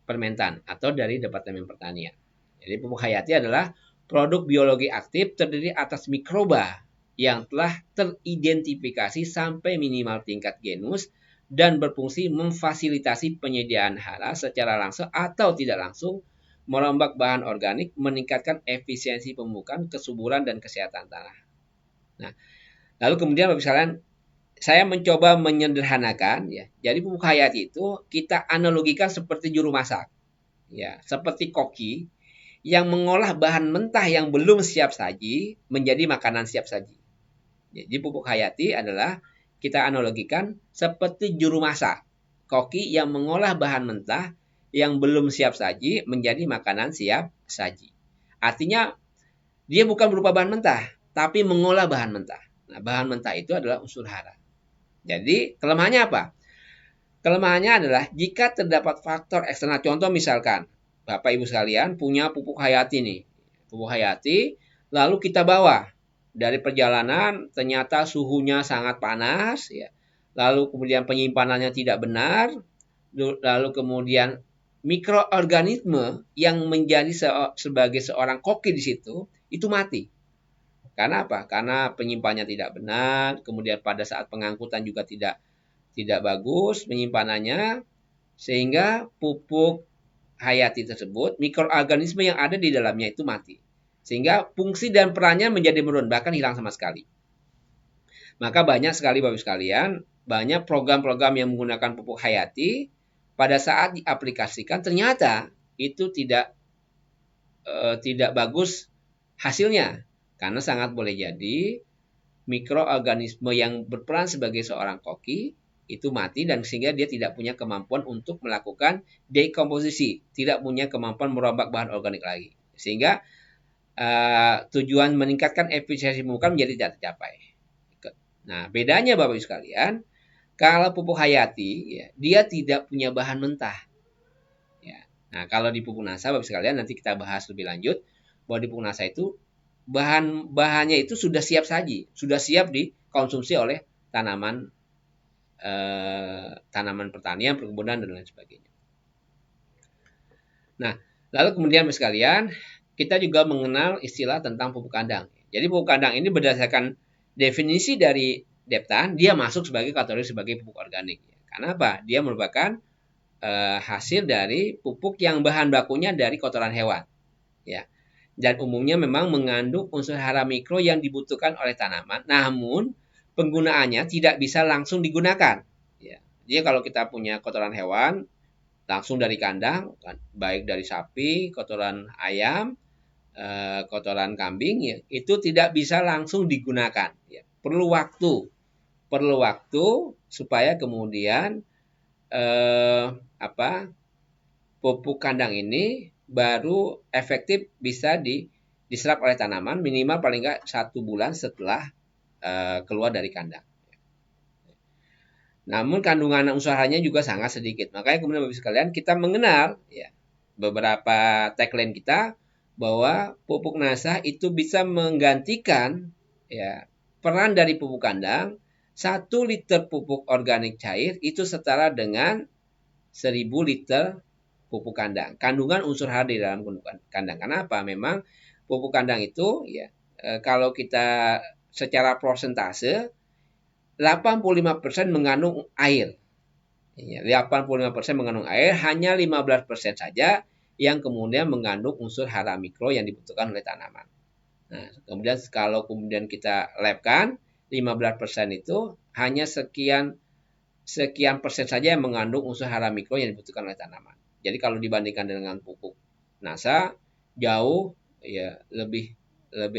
S2: Permentan atau dari Departemen Pertanian. Jadi pupuk hayati adalah produk biologi aktif terdiri atas mikroba yang telah teridentifikasi sampai minimal tingkat genus dan berfungsi memfasilitasi penyediaan hara secara langsung atau tidak langsung, merombak bahan organik, meningkatkan efisiensi pemupukan, kesuburan, dan kesehatan tanah. Nah, lalu kemudian Bapak sekalian, saya mencoba menyederhanakan ya. Jadi pupuk hayati itu kita analogikan seperti juru masak. Ya, seperti koki yang mengolah bahan mentah yang belum siap saji menjadi makanan siap saji. Jadi pupuk hayati adalah kita analogikan seperti juru masak. Koki yang mengolah bahan mentah yang belum siap saji menjadi makanan siap saji. Artinya dia bukan berupa bahan mentah, tapi mengolah bahan mentah. Nah, bahan mentah itu adalah unsur hara. Jadi kelemahannya apa? Kelemahannya adalah jika terdapat faktor eksternal. Contoh misalkan Bapak Ibu sekalian punya pupuk hayati nih. Pupuk hayati lalu kita bawa dari perjalanan ternyata suhunya sangat panas ya. Lalu kemudian penyimpanannya tidak benar. Lalu kemudian mikroorganisme yang menjadi sebagai seorang koki di situ itu mati. Karena apa? Karena penyimpanannya tidak benar, kemudian pada saat pengangkutan juga tidak bagus penyimpanannya, sehingga pupuk hayati tersebut, mikroorganisme yang ada di dalamnya itu mati. Sehingga fungsi dan perannya menjadi menurun, bahkan hilang sama sekali. Maka banyak sekali Bapak sekalian, banyak program-program yang menggunakan pupuk hayati pada saat diaplikasikan ternyata itu tidak bagus hasilnya. Karena sangat boleh jadi mikroorganisme yang berperan sebagai seorang koki itu mati dan sehingga dia tidak punya kemampuan untuk melakukan dekomposisi, tidak punya kemampuan merombak bahan organik lagi. Sehingga tujuan meningkatkan efisiensi pupuk menjadi tidak tercapai. Nah, bedanya Bapak Ibu sekalian, kalau pupuk hayati, ya, dia tidak punya bahan mentah. Ya. Nah, kalau di pupuk NASA, Bapak Ibu sekalian, nanti kita bahas lebih lanjut, bahwa di pupuk NASA itu bahannya itu sudah siap saji, sudah siap dikonsumsi oleh tanaman pertanian, perkebunan dan lain sebagainya. Nah, lalu kemudian Bapak sekalian, kita juga mengenal istilah tentang pupuk kandang. Jadi pupuk kandang ini berdasarkan definisi dari Deptan, dia masuk sebagai kategori sebagai pupuk organik. Karena apa? Dia merupakan hasil dari pupuk yang bahan bakunya dari kotoran hewan. Ya. Dan umumnya memang mengandung unsur hara mikro yang dibutuhkan oleh tanaman, namun penggunaannya tidak bisa langsung digunakan. Ya. Jadi kalau kita punya kotoran hewan, langsung dari kandang, baik dari sapi, kotoran ayam, kotoran kambing, ya, itu tidak bisa langsung digunakan. Ya. Perlu waktu supaya kemudian pupuk kandang ini baru efektif bisa diserap oleh tanaman minimal paling nggak 1 bulan setelah keluar dari kandang. Namun kandungan unsur haranya juga sangat sedikit. Makanya kemudian Bapak sekalian kita mengenal ya beberapa tagline kita bahwa pupuk NASA itu bisa menggantikan ya peran dari pupuk kandang. 1 liter pupuk organik cair itu setara dengan 1000 liter pupuk kandang. Kandungan unsur hara di dalam kandang. Kenapa? Memang pupuk kandang itu ya kalau kita secara persentase 85% mengandung air. Ya, 85% mengandung air, hanya 15% saja yang kemudian mengandung unsur hara mikro yang dibutuhkan oleh tanaman. Nah, kemudian kalau kemudian kita labkan 15% itu hanya sekian persen saja yang mengandung unsur hara mikro yang dibutuhkan oleh tanaman. Jadi kalau dibandingkan dengan pupuk NASA jauh ya lebih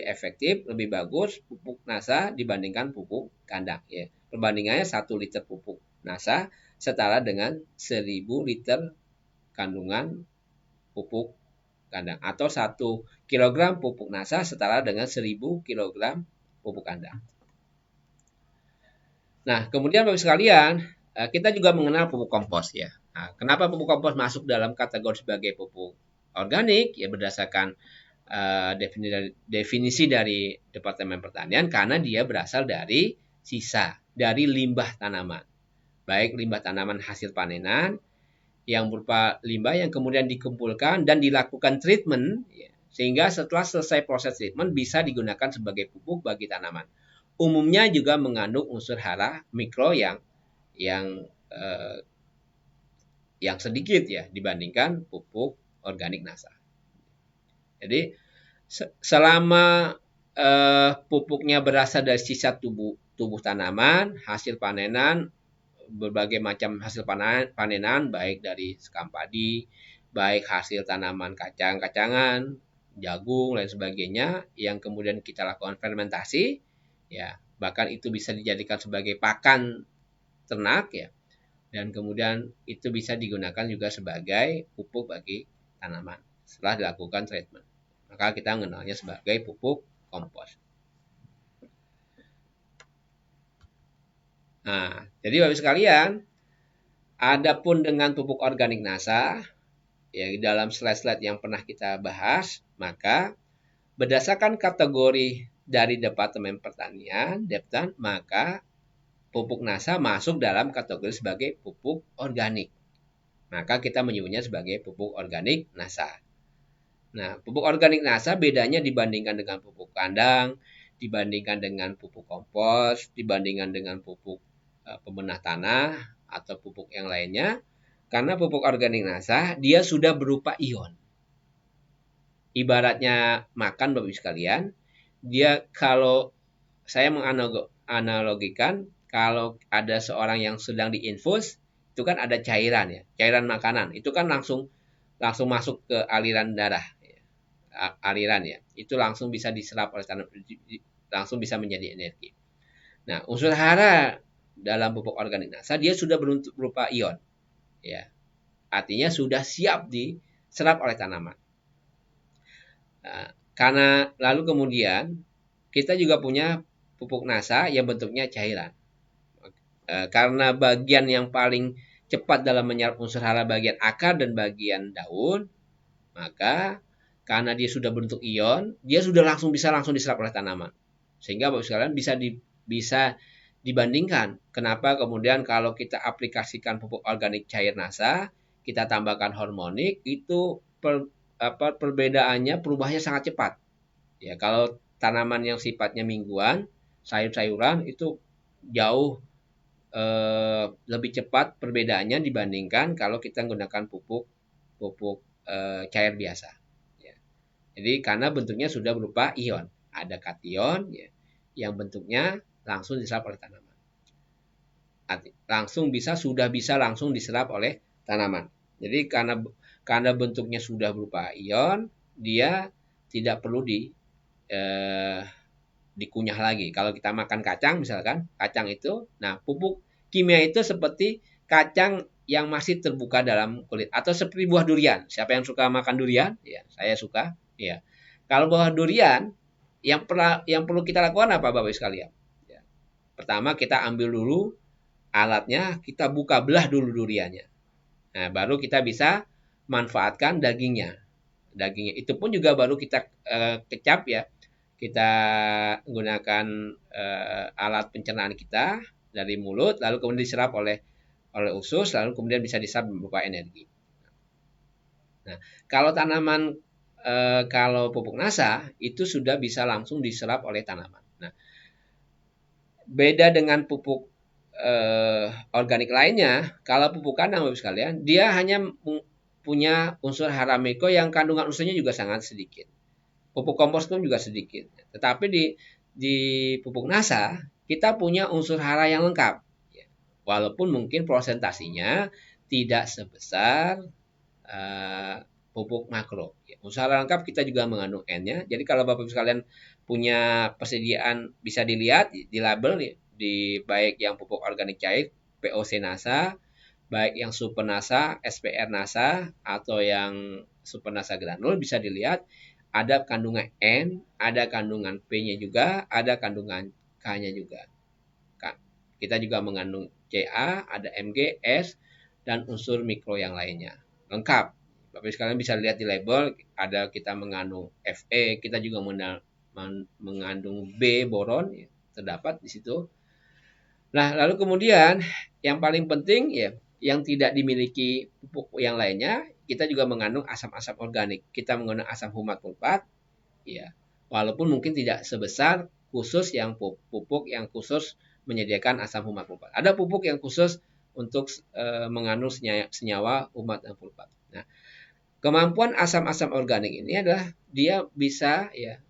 S2: efektif, lebih bagus pupuk NASA dibandingkan pupuk kandang ya. Perbandingannya 1 liter pupuk NASA setara dengan 1000 liter kandungan pupuk kandang atau 1 kg pupuk NASA setara dengan 1000 kg pupuk kandang. Nah, kemudian Bapak sekalian, kita juga mengenal pupuk kompos ya. Nah, kenapa pupuk kompos masuk dalam kategori sebagai pupuk organik? Ya berdasarkan definisi dari Departemen Pertanian karena dia berasal dari sisa dari limbah tanaman. Baik limbah tanaman hasil panenan yang berupa limbah yang kemudian dikumpulkan dan dilakukan treatment ya, sehingga setelah selesai proses treatment bisa digunakan sebagai pupuk bagi tanaman. Umumnya juga mengandung unsur hara mikro yang sedikit ya dibandingkan pupuk organik NASA. Jadi selama pupuknya berasal dari sisa tubuh tanaman, hasil panenan, berbagai macam hasil panenan, baik dari sekam padi, baik hasil tanaman kacang-kacangan, jagung, lain sebagainya, yang kemudian kita lakukan fermentasi, ya bahkan itu bisa dijadikan sebagai pakan ternak, ya, dan kemudian itu bisa digunakan juga sebagai pupuk bagi tanaman setelah dilakukan treatment. Maka kita mengenalnya sebagai pupuk kompos. Nah, jadi Bapak sekalian, adapun dengan pupuk organik NASA, ya di dalam slide-slide yang pernah kita bahas, maka berdasarkan kategori dari Departemen Pertanian, Deptan, maka pupuk NASA masuk dalam kategori sebagai pupuk organik. Maka kita menyebutnya sebagai pupuk organik NASA. Nah, pupuk organik NASA bedanya dibandingkan dengan pupuk kandang, dibandingkan dengan pupuk kompos, dibandingkan dengan pupuk pembenah tanah atau pupuk yang lainnya. Karena pupuk organik NASA dia sudah berupa ion. Ibaratnya makan Bapak Ibu sekalian, dia kalau saya menganalogikan kalau ada seorang yang sedang diinfus, itu kan ada cairan ya, cairan makanan. Itu kan langsung masuk ke aliran darah, ya. Aliran ya. Itu langsung bisa diserap oleh tanaman, langsung bisa menjadi energi. Nah, unsur hara dalam pupuk organik NASA dia sudah berupa ion, ya. Artinya sudah siap diserap oleh tanaman. Nah, karena lalu kemudian kita juga punya pupuk NASA yang bentuknya cairan. Karena bagian yang paling cepat dalam menyerap unsur hara bagian akar dan bagian daun, maka karena dia sudah bentuk ion, dia sudah bisa langsung diserap oleh tanaman. Sehingga Bapak sekalian bisa dibandingkan. Kenapa kemudian kalau kita aplikasikan pupuk organik cair NASA, kita tambahkan hormonik, itu perbedaannya perubahannya sangat cepat. Ya, kalau tanaman yang sifatnya mingguan, sayur-sayuran itu jauh lebih cepat perbedaannya dibandingkan kalau kita menggunakan pupuk cair biasa. Ya. Jadi karena bentuknya sudah berupa ion, ada kation ya, yang bentuknya langsung diserap oleh tanaman. Sudah bisa langsung diserap oleh tanaman. Jadi karena bentuknya sudah berupa ion, dia tidak perlu dikunyah lagi. Kalau kita makan kacang misalkan, kacang itu, nah pupuk kimia itu seperti kacang yang masih terbuka dalam kulit atau seperti buah durian. Siapa yang suka makan durian? Ya, saya suka. Ya. Kalau buah durian, yang perlu kita lakukan apa Bapak Ibu sekalian? Ya. Pertama kita ambil dulu alatnya, kita buka belah dulu duriannya. Nah, baru kita bisa manfaatkan dagingnya. Dagingnya itu pun juga baru kita kecap ya. Kita gunakan alat pencernaan kita dari mulut, lalu kemudian diserap oleh usus, lalu kemudian bisa diserap berupa energi. Nah, kalau tanaman kalau pupuk NASA itu sudah bisa langsung diserap oleh tanaman. Nah, beda dengan pupuk organik lainnya, kalau pupuk kandang Bapak sekalian, dia hanya punya unsur hara mikro yang kandungan unsurnya juga sangat sedikit. Pupuk kompos pun juga sedikit. Tetapi di pupuk NASA kita punya unsur hara yang lengkap. Walaupun mungkin prosentasinya tidak sebesar pupuk makro. Unsur hara lengkap kita juga mengandung N-nya. Jadi kalau Bapak Ibu sekalian punya persediaan bisa dilihat di label di baik yang pupuk organik cair POC NASA, baik yang Super NASA, SPR NASA atau yang Super NASA granul bisa dilihat ada kandungan N, ada kandungan P-nya juga, ada kandungan K-nya juga. Kita juga mengandung Ca, ada Mg, S, dan unsur mikro yang lainnya. Lengkap. Bapak sekalian bisa lihat di label, ada kita mengandung Fe, kita juga mengandung B, boron, ya, terdapat di situ. Nah, lalu kemudian yang paling penting ya, yang tidak dimiliki pupuk yang lainnya, kita juga mengandung asam-asam organik. Kita menggunakan asam humat fulvat, ya, walaupun mungkin tidak sebesar khusus yang pupuk yang khusus menyediakan asam humat fulvat. Ada pupuk yang khusus untuk mengandung senyawa humat dan fulvat. Nah, kemampuan asam-asam organik ini adalah dia bisa ya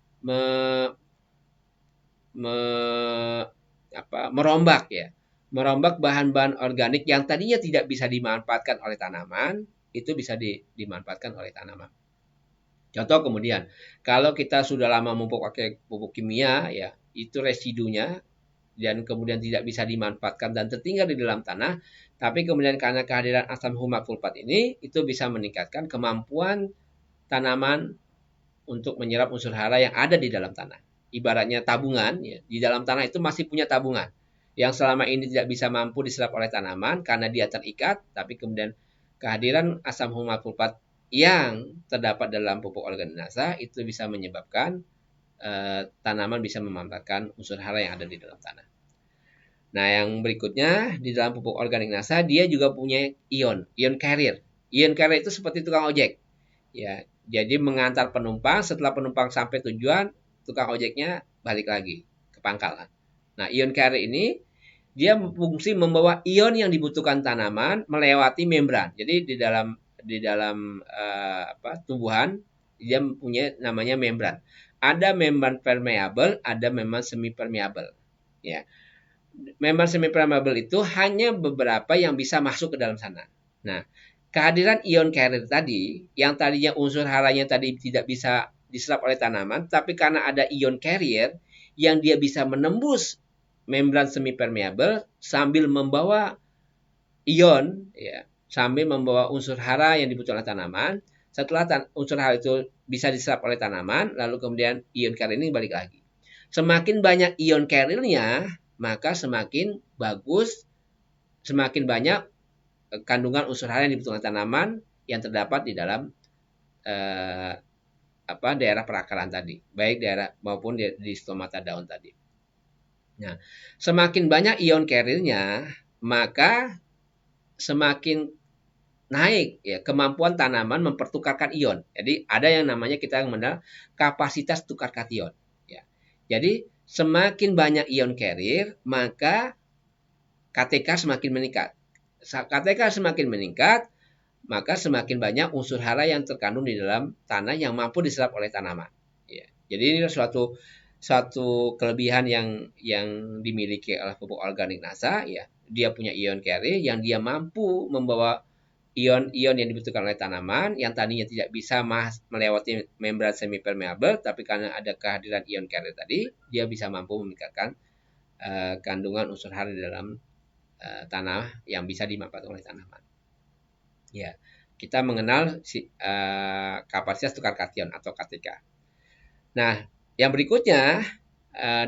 S2: merombak ya, merombak bahan-bahan organik yang tadinya tidak bisa dimanfaatkan oleh tanaman, itu bisa dimanfaatkan oleh tanaman. Contoh kemudian, kalau kita sudah lama pakai pupuk kimia, ya itu residunya dan kemudian tidak bisa dimanfaatkan dan tertinggal di dalam tanah, tapi kemudian karena kehadiran asam humat fulvat ini, itu bisa meningkatkan kemampuan tanaman untuk menyerap unsur hara yang ada di dalam tanah. Ibaratnya tabungan, ya, di dalam tanah itu masih punya tabungan yang selama ini tidak bisa mampu diserap oleh tanaman karena dia terikat, tapi kemudian kehadiran asam humat fulvat yang terdapat dalam pupuk organik NASA itu bisa menyebabkan tanaman bisa memanfaatkan unsur hara yang ada di dalam tanah. Nah, yang berikutnya di dalam pupuk organik NASA dia juga punya ion carrier. Ion carrier itu seperti tukang ojek. Ya, jadi mengantar penumpang, setelah penumpang sampai tujuan, tukang ojeknya balik lagi ke pangkalan. Nah, ion carrier ini dia fungsi membawa ion yang dibutuhkan tanaman melewati membran. Jadi di dalam tumbuhan dia punya namanya membran. Ada membran permeable, ada membran semi permeable. Ya. Membran semi permeable itu hanya beberapa yang bisa masuk ke dalam sana. Nah, kehadiran ion carrier tadi yang tadinya unsur haranya tadi tidak bisa diserap oleh tanaman, tapi karena ada ion carrier yang dia bisa menembus membran semi permeable sambil membawa ion, ya, sambil membawa unsur hara yang dibutuhkan oleh tanaman. Setelah unsur hara itu bisa diserap oleh tanaman, lalu kemudian ion carrier ini balik lagi. Semakin banyak ion carrier-nya, maka semakin bagus, semakin banyak kandungan unsur hara yang dibutuhkan tanaman yang terdapat di dalam daerah perakaran tadi, baik daerah maupun di stomata daun tadi. Nah, semakin banyak ion carrier-nya, maka semakin naik ya kemampuan tanaman mempertukarkan ion. Jadi ada yang namanya kita mengenal kapasitas tukar kation. Ya. Jadi semakin banyak ion carrier, maka KTK semakin meningkat. KTK semakin meningkat, maka semakin banyak unsur hara yang terkandung di dalam tanah yang mampu diserap oleh tanaman. Ya. Jadi ini suatu kelebihan yang dimiliki oleh pupuk organik NASA. Ya. Dia punya ion carrier yang dia mampu membawa ion-ion yang dibutuhkan oleh tanaman yang tadinya tidak bisa melewati membran semi permeable, tapi karena ada kehadiran ion carrier tadi, dia bisa mampu meningkatkan kandungan unsur hara di dalam tanah yang bisa dimanfaatkan oleh tanaman. Ya, kita mengenal kapasitas tukar kation atau KTK. Nah, yang berikutnya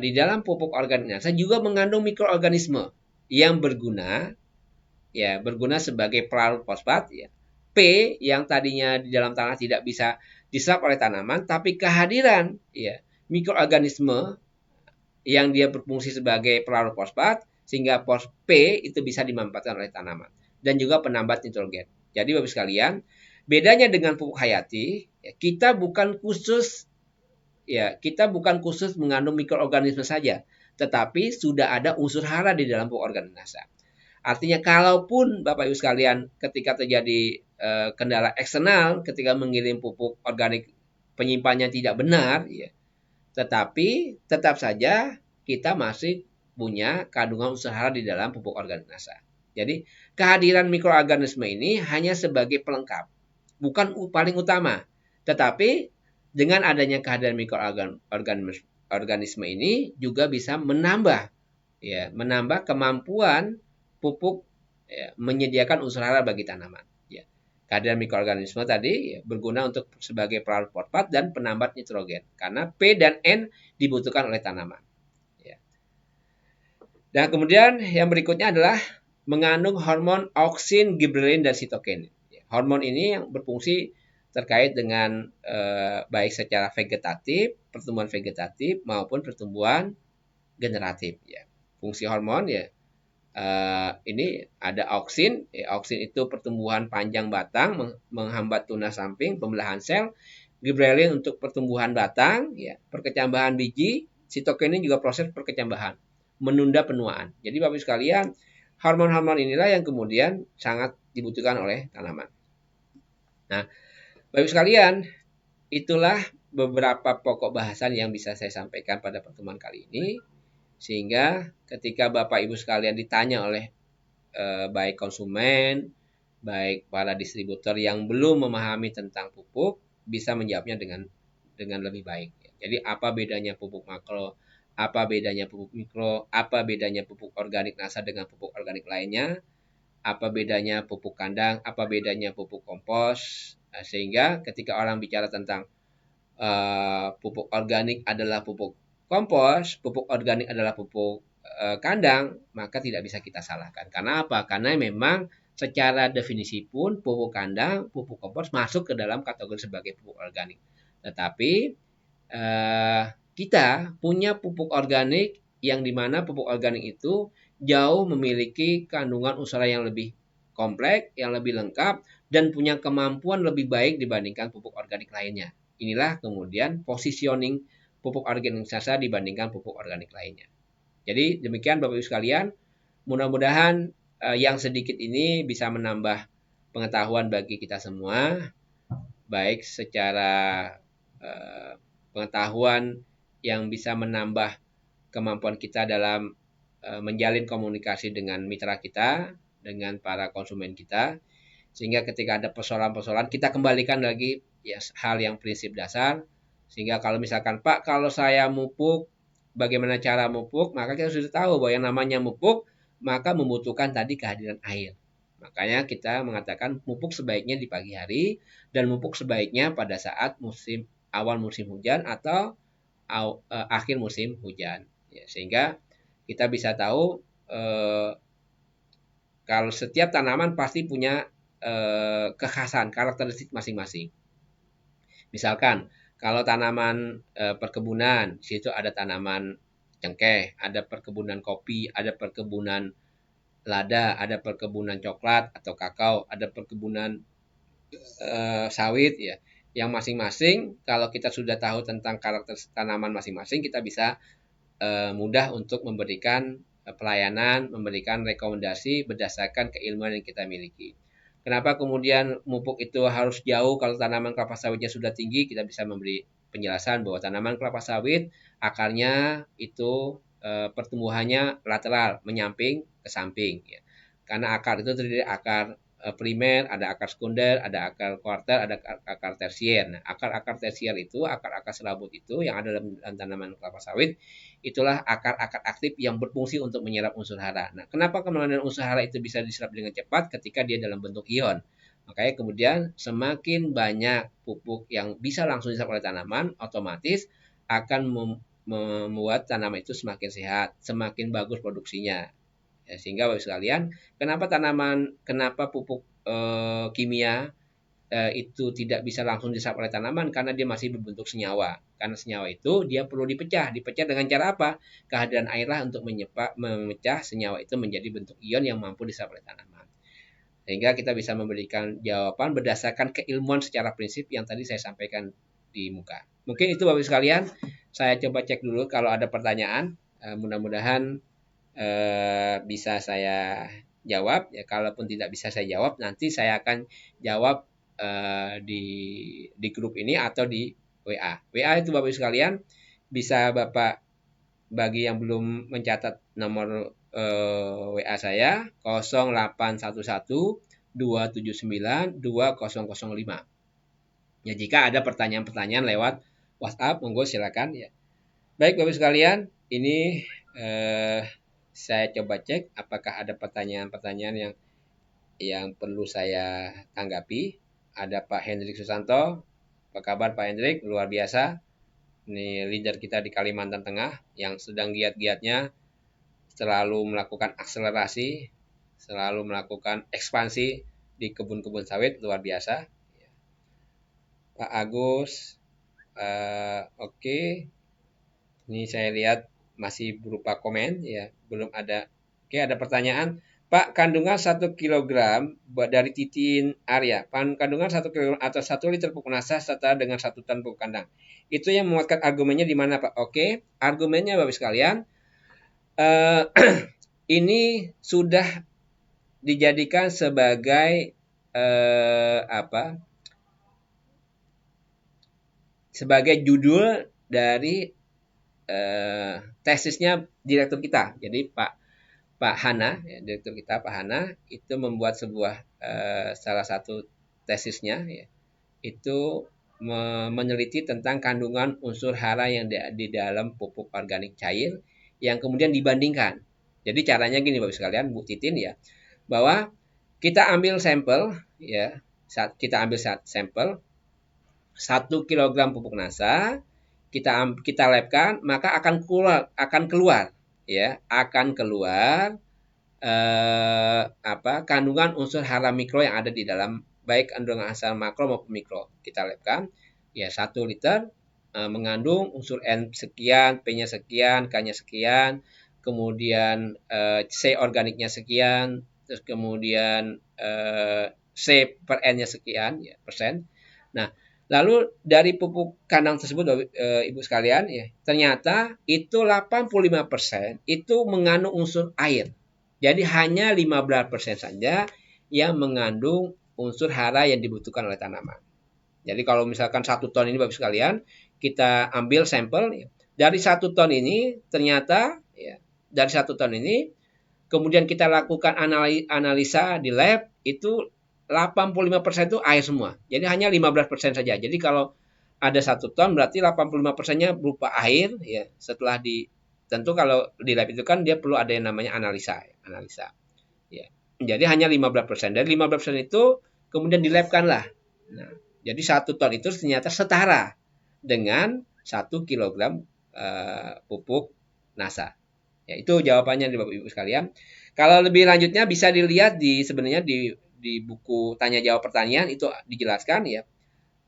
S2: di dalam pupuk organik NASA juga mengandung mikroorganisme yang berguna sebagai pelarut fosfat, ya. P yang tadinya di dalam tanah tidak bisa diserap oleh tanaman, tapi kehadiran ya mikroorganisme yang dia berfungsi sebagai pelarut fosfat sehingga P itu bisa dimanfaatkan oleh tanaman dan juga penambat nitrogen. Jadi Bapak sekalian, bedanya dengan pupuk hayati, ya, kita bukan khusus mengandung mikroorganisme saja, tetapi sudah ada unsur hara di dalam pupuk organik NASA. Artinya kalaupun Bapak Ibu sekalian ketika terjadi kendala eksternal ketika mengirim pupuk organik penyimpanannya tidak benar, ya, tetapi tetap saja kita masih punya kandungan unsur hara di dalam pupuk organik NASA. Jadi kehadiran mikroorganisme ini hanya sebagai pelengkap, bukan paling utama. Tetapi dengan adanya kehadiran mikroorganisme ini juga bisa menambah kemampuan pupuk menyediakan unsur hara bagi tanaman. Ya. Kehadiran mikroorganisme tadi berguna untuk sebagai pelarut fosfat dan penambat nitrogen karena P dan N dibutuhkan oleh tanaman. Ya. Dan kemudian yang berikutnya adalah mengandung hormon auksin, giberelin, dan sitokin. Ya. Hormon ini yang berfungsi terkait dengan baik secara vegetatif, pertumbuhan vegetatif maupun pertumbuhan generatif. Ya. Fungsi hormon ya. Ini ada auksin. Auksin itu pertumbuhan panjang batang, menghambat tunas samping, pembelahan sel. Giberelin untuk pertumbuhan batang, ya, perkecambahan biji. Sitokin juga proses perkecambahan, menunda penuaan. Jadi Bapak sekalian, hormon-hormon inilah yang kemudian sangat dibutuhkan oleh tanaman. Nah, Bapak sekalian, itulah beberapa pokok bahasan yang bisa saya sampaikan pada pertemuan kali ini. Sehingga ketika Bapak Ibu sekalian ditanya oleh baik konsumen, baik para distributor yang belum memahami tentang pupuk, bisa menjawabnya dengan lebih baik. Jadi apa bedanya pupuk makro, apa bedanya pupuk mikro, apa bedanya pupuk organik NASA dengan pupuk organik lainnya, apa bedanya pupuk kandang, apa bedanya pupuk kompos, sehingga ketika orang bicara tentang pupuk organik adalah pupuk kompos, pupuk organik adalah pupuk kandang, maka tidak bisa kita salahkan. Karena apa? Karena memang secara definisi pun pupuk kandang, pupuk kompos masuk ke dalam kategori sebagai pupuk organik. Tetapi kita punya pupuk organik yang dimana pupuk organik itu jauh memiliki kandungan unsur yang lebih kompleks, yang lebih lengkap, dan punya kemampuan lebih baik dibandingkan pupuk organik lainnya. Inilah kemudian positioning pupuk organik NASA dibandingkan pupuk organik lainnya. Jadi demikian Bapak Ibu sekalian, mudah-mudahan yang sedikit ini bisa menambah pengetahuan bagi kita semua, baik secara pengetahuan yang bisa menambah kemampuan kita dalam menjalin komunikasi dengan mitra kita, dengan para konsumen kita, sehingga ketika ada persoalan-persoalan kita kembalikan lagi ya hal yang prinsip dasar, sehingga kalau misalkan Pak, kalau saya mupuk, bagaimana cara mupuk, maka kita sudah tahu bahwa yang namanya mupuk maka membutuhkan tadi kehadiran air. Makanya kita mengatakan mupuk sebaiknya di pagi hari dan mupuk sebaiknya pada saat awal musim hujan atau akhir musim hujan. Ya, sehingga kita bisa tahu kalau setiap tanaman pasti punya kekhasan, karakteristik masing-masing. Misalkan kalau tanaman perkebunan, di situ ada tanaman cengkeh, ada perkebunan kopi, ada perkebunan lada, ada perkebunan coklat atau kakao, ada perkebunan sawit ya. Yang masing-masing kalau kita sudah tahu tentang karakter tanaman masing-masing, kita bisa mudah untuk memberikan pelayanan, memberikan rekomendasi berdasarkan keilmuan yang kita miliki. Kenapa kemudian mupuk itu harus jauh kalau tanaman kelapa sawitnya sudah tinggi, kita bisa memberi penjelasan bahwa tanaman kelapa sawit akarnya itu pertumbuhannya lateral, menyamping ke samping. Ya. Karena akar itu terdiri akar primer, ada akar sekunder, ada akar kuarter, ada akar tersier. Nah, akar-akar tersier itu, akar-akar serabut itu yang ada dalam tanaman kelapa sawit, itulah akar-akar aktif yang berfungsi untuk menyerap unsur hara. Nah, kenapa kemudian unsur hara itu bisa diserap dengan cepat ketika dia dalam bentuk ion? Makanya kemudian semakin banyak pupuk yang bisa langsung diserap oleh tanaman, otomatis akan membuat tanaman itu semakin sehat, semakin bagus produksinya. Ya, sehingga Bapak sekalian, kenapa pupuk kimia itu tidak bisa langsung diserap oleh tanaman karena dia masih berbentuk senyawa. Karena senyawa itu dia perlu dipecah. Dipecah dengan cara apa? Kehadiran airlah untuk memecah senyawa itu menjadi bentuk ion yang mampu diserap oleh tanaman. Sehingga kita bisa memberikan jawaban berdasarkan keilmuan secara prinsip yang tadi saya sampaikan di muka. Mungkin itu Bapak sekalian, saya coba cek dulu kalau ada pertanyaan. Mudah-mudahan bisa saya jawab. Ya, kalaupun tidak bisa saya jawab, nanti saya akan jawab di grup ini atau di WA. WA itu Bapak sekalian bisa Bapak bagi yang belum mencatat nomor WA saya 0811 279 2005. Ya, jika ada pertanyaan-pertanyaan lewat WhatsApp, monggo silakan ya. Baik Bapak sekalian, ini saya coba cek apakah ada pertanyaan-pertanyaan yang perlu saya tanggapi. Ada Pak Hendrik Susanto. Apa kabar Pak Hendrik? Luar biasa. Ini leader kita di Kalimantan Tengah yang sedang giat-giatnya selalu melakukan akselerasi, selalu melakukan ekspansi di kebun-kebun sawit, luar biasa. Pak Agus, oke. Ini saya lihat masih berupa komen ya, belum ada. Oke, ada pertanyaan. Pak, kandungan 1 kg dari Titin Arya, kandungan 1 kg atau 1 liter pupuk nasa setara dengan 1 ton pupuk kandang. Itu yang menguatkan argumennya di mana, Pak? Oke, argumennya Bapak sekalian, ini sudah dijadikan sebagai sebagai judul dari tesisnya direktur kita. Jadi Pak Hana, ya, direktur kita Pak Hana itu membuat sebuah salah satu tesisnya ya, itu meneliti tentang kandungan unsur hara yang di dalam pupuk organik cair yang kemudian dibandingkan. Jadi caranya gini Bapak sekalian, Bu Titin ya, bahwa kita ambil sampel ya, kita ambil sampel 1 kg pupuk nasa, kita labkan, maka akan keluar kandungan unsur hara mikro yang ada di dalam, baik kandungan asal makro maupun mikro. Kita labkan ya 1 liter mengandung unsur N sekian, P-nya sekian, K-nya sekian, kemudian C organiknya sekian, terus kemudian C per N-nya sekian ya, persen. Nah, lalu dari pupuk kandang tersebut Ibu sekalian ya, ternyata itu 85% itu mengandung unsur air. Jadi hanya 15% saja yang mengandung unsur hara yang dibutuhkan oleh tanaman. Jadi kalau misalkan 1 ton ini Bapak sekalian, kita ambil sampel ya. Dari 1 ton ini ternyata ya, dari 1 ton ini kemudian kita lakukan analisa di lab itu 85% itu air semua. Jadi hanya 15% saja. Jadi kalau ada 1 ton berarti 85%-nya berupa air ya. Setelah tentu kalau di lab itu kan dia perlu ada yang namanya analisa ya. Jadi hanya 15%. Dari 15% itu kemudian dilabkanlah. Nah, jadi 1 ton itu ternyata setara dengan 1 kilogram pupuk NASA. Ya, itu jawabannya Bapak Ibu sekalian. Kalau lebih lanjutnya bisa dilihat sebenarnya di buku tanya jawab pertanian itu dijelaskan ya.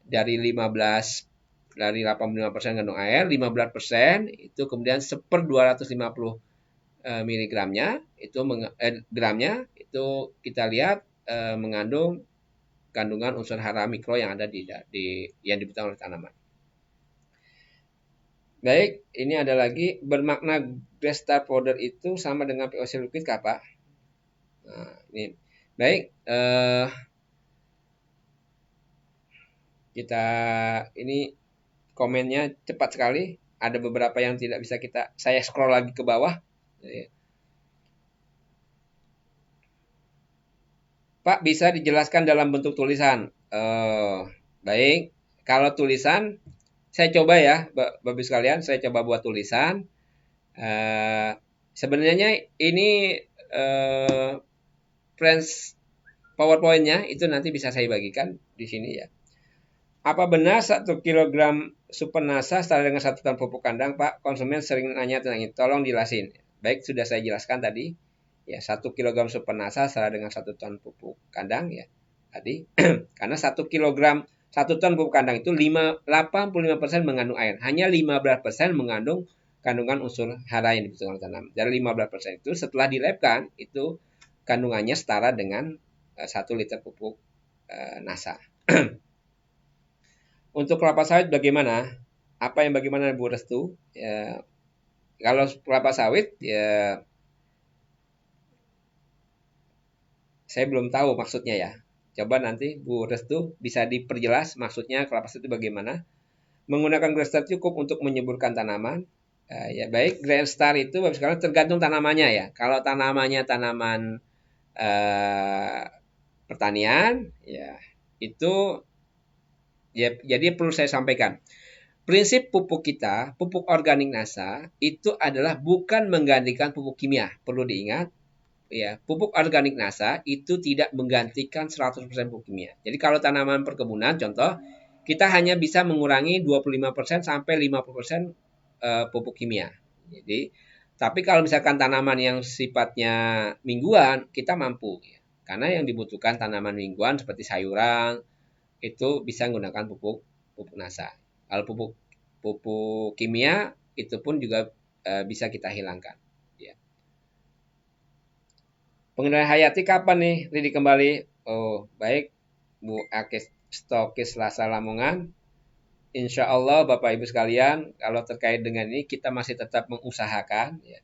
S2: Dari 85% kandung air, 15% itu kemudian 1/250 miligramnya itu gramnya itu kita lihat mengandung kandungan unsur hara mikro yang ada yang dibutuhkan oleh tanaman. Baik, ini ada lagi bermakna grass star powder itu sama dengan POC liquid kah, Pak? Nah, ini baik, kita ini komennya cepat sekali. Ada beberapa yang tidak bisa saya scroll lagi ke bawah. Pak, bisa dijelaskan dalam bentuk tulisan. Baik, kalau tulisan saya coba ya, Bapak sekalian, saya coba buat tulisan. Sebenarnya ini friends PowerPoint-nya itu nanti bisa saya bagikan di sini ya. Apa benar 1 kilogram super NASA setara dengan 1 ton pupuk kandang, Pak? Konsumen sering nanya tentang itu. Tolong jelasin. Baik, sudah saya jelaskan tadi. Ya, 1 kilogram super NASA setara dengan 1 ton pupuk kandang ya. Tadi karena 1 kilogram 1 ton pupuk kandang itu 85% mengandung air. Hanya 15% mengandung kandungan unsur hara yang dibutuhkan oleh tanam. Dari 15% itu setelah dilabkan itu kandungannya setara dengan 1 liter pupuk NASA. Untuk kelapa sawit bagaimana? Apa yang bagaimana Bu Restu? Ya, kalau kelapa sawit ya saya belum tahu maksudnya ya. Coba nanti Bu Restu bisa diperjelas maksudnya kelapa sawit itu bagaimana. Menggunakan Grain Star cukup untuk menyuburkan tanaman. Ya baik, Grain Star itu sekarang tergantung tanamannya ya. Kalau tanamannya tanaman pertanian ya itu ya, jadi perlu saya sampaikan. Prinsip pupuk kita, pupuk organik NASA, itu adalah bukan menggantikan pupuk kimia. Perlu diingat, ya, pupuk organik NASA itu tidak menggantikan 100% pupuk kimia. Jadi kalau tanaman perkebunan, contoh, kita hanya bisa mengurangi 25% sampai 50% pupuk kimia. Jadi, tapi kalau misalkan tanaman yang sifatnya mingguan, kita mampu. Ya. Karena yang dibutuhkan tanaman mingguan seperti sayuran, itu bisa menggunakan pupuk NASA. Kalau pupuk kimia itu pun juga bisa kita hilangkan. Ya. Pengendalian hayati kapan nih Ridi kembali? Oh baik Bu Akis Stokis Lasa Lamongan. Insya Allah Bapak Ibu sekalian kalau terkait dengan ini kita masih tetap mengusahakan. Ya.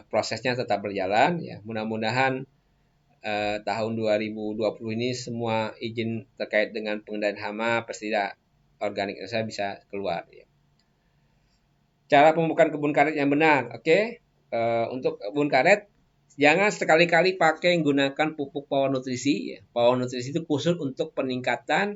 S2: Prosesnya tetap berjalan. Ya. Mudah-mudahan tahun 2020 ini semua izin terkait dengan pengendalian hama pestisida organik saya bisa keluar. Ya. Cara pemupukan kebun karet yang benar, oke? Untuk kebun karet jangan sekali-kali pakai menggunakan pupuk power nutrisi. Ya. Power nutrisi itu khusus untuk peningkatan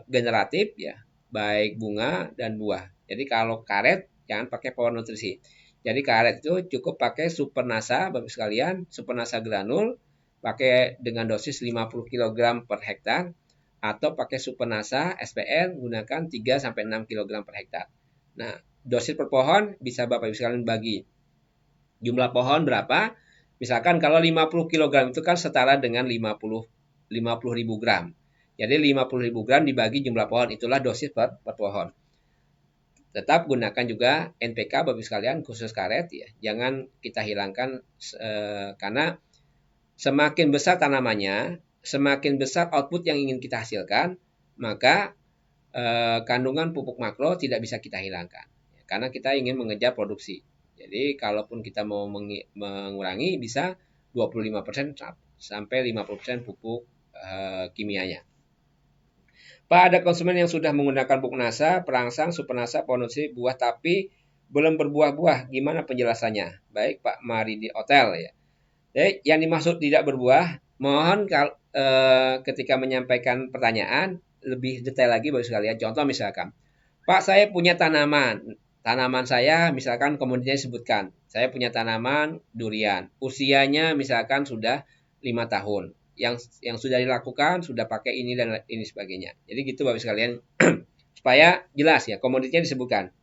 S2: generatif ya, baik bunga dan buah. Jadi kalau karet jangan pakai power nutrisi. Jadi karet itu cukup pakai Super NASA Bapak sekalian, Super NASA granul pakai dengan dosis 50 kg per hektar atau pakai Super NASA SPR gunakan 3 sampai 6 kg per hektar. Nah, dosis per pohon bisa Bapak Ibu sekalian bagi. Jumlah pohon berapa? Misalkan kalau 50 kg itu kan setara dengan 50.000 gram. Jadi 50.000 gram dibagi jumlah pohon itulah dosis per pohon. Tetap gunakan juga NPK Bapak sekalian khusus karet ya. Jangan kita hilangkan karena semakin besar tanamannya, semakin besar output yang ingin kita hasilkan, maka kandungan pupuk makro tidak bisa kita hilangkan. Karena kita ingin mengejar produksi. Jadi kalaupun kita mau mengurangi bisa 25% sampai 50% pupuk kimianya. Pak, ada konsumen yang sudah menggunakan pupuk NASA, perangsang, super NASA, pohon nutrisi, buah tapi belum berbuah-buah. Gimana penjelasannya? Baik, Pak Mari di hotel ya. Jadi yang dimaksud tidak berbuah, mohon ketika menyampaikan pertanyaan lebih detail lagi Bapak sekalian. Contoh misalkan, Pak saya punya tanaman saya misalkan komoditinya disebutkan. Saya punya tanaman durian, usianya misalkan sudah 5 tahun. Yang sudah dilakukan sudah pakai ini dan ini sebagainya. Jadi gitu Bapak sekalian supaya jelas ya komoditinya disebutkan.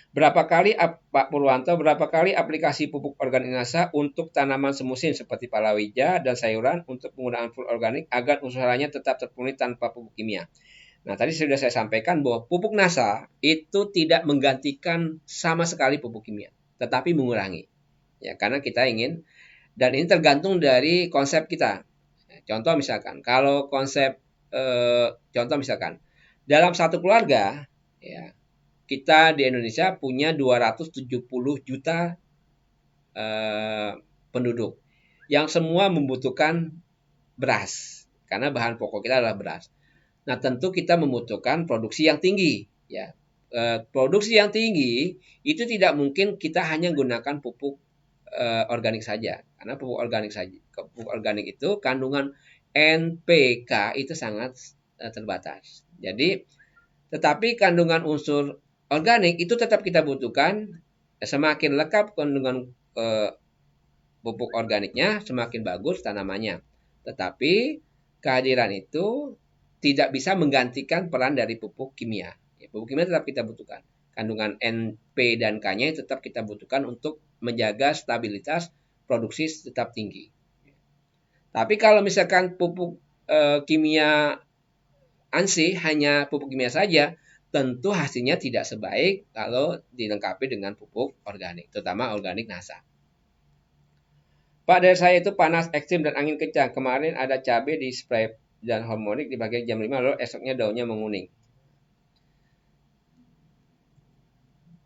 S2: Pak Purwanto, berapa kali aplikasi pupuk organik NASA untuk tanaman semusim seperti palawija dan sayuran untuk penggunaan full organik agar unsur haranya tetap terpenuhi tanpa pupuk kimia? Nah, tadi sudah saya sampaikan bahwa pupuk NASA itu tidak menggantikan sama sekali pupuk kimia, tetapi mengurangi. Ya, karena kita ingin, dan ini tergantung dari konsep kita. Contoh misalkan, kalau contoh misalkan, dalam satu keluarga, ya, kita di Indonesia punya 270 juta penduduk yang semua membutuhkan beras karena bahan pokok kita adalah beras. Nah, tentu kita membutuhkan produksi yang tinggi ya. Produksi yang tinggi itu tidak mungkin kita hanya gunakan pupuk organik saja karena pupuk organik itu kandungan NPK itu sangat terbatas. Jadi tetapi kandungan unsur organik itu tetap kita butuhkan. Semakin lengkap kandungan pupuk organiknya, semakin bagus tanamannya. Tetapi kehadiran itu tidak bisa menggantikan peran dari pupuk kimia. Pupuk kimia tetap kita butuhkan. Kandungan NP dan K-nya tetap kita butuhkan untuk menjaga stabilitas produksi tetap tinggi. Tapi kalau misalkan pupuk kimia ANSI hanya pupuk kimia saja, tentu hasilnya tidak sebaik kalau dilengkapi dengan pupuk organik, terutama organik NASA. Pak, dari saya itu panas ekstrim dan angin kencang. Kemarin ada cabai di spray dan hormonik di bagian jam 5, lalu esoknya daunnya menguning.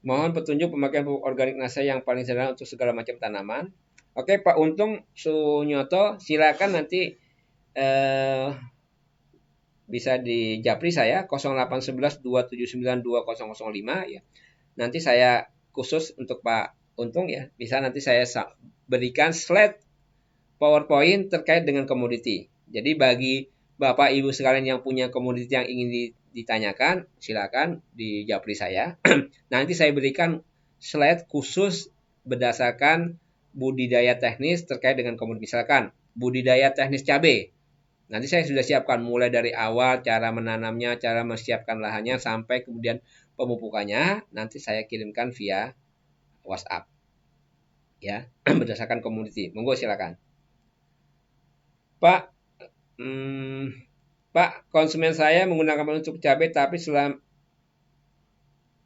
S2: Mohon petunjuk pemakaian pupuk organik NASA yang paling sederhana untuk segala macam tanaman. Oke, Pak Untung Sunyoto, silakan nanti bisa di japri saya 081127920005 ya. Nanti saya khusus untuk Pak Untung ya, bisa nanti saya berikan slide PowerPoint terkait dengan komoditi. Jadi bagi Bapak Ibu sekalian yang punya komoditi yang ingin ditanyakan, silakan di japri saya. Nanti saya berikan slide khusus berdasarkan budidaya teknis terkait dengan komoditi. Misalkan budidaya teknis cabai. Nanti saya sudah siapkan mulai dari awal cara menanamnya, cara menyiapkan lahannya sampai kemudian pemupukannya. Nanti saya kirimkan via WhatsApp. Ya, berdasarkan komoditi. Monggo silakan. Pak, konsumen saya menggunakan penutup cabai tapi setelah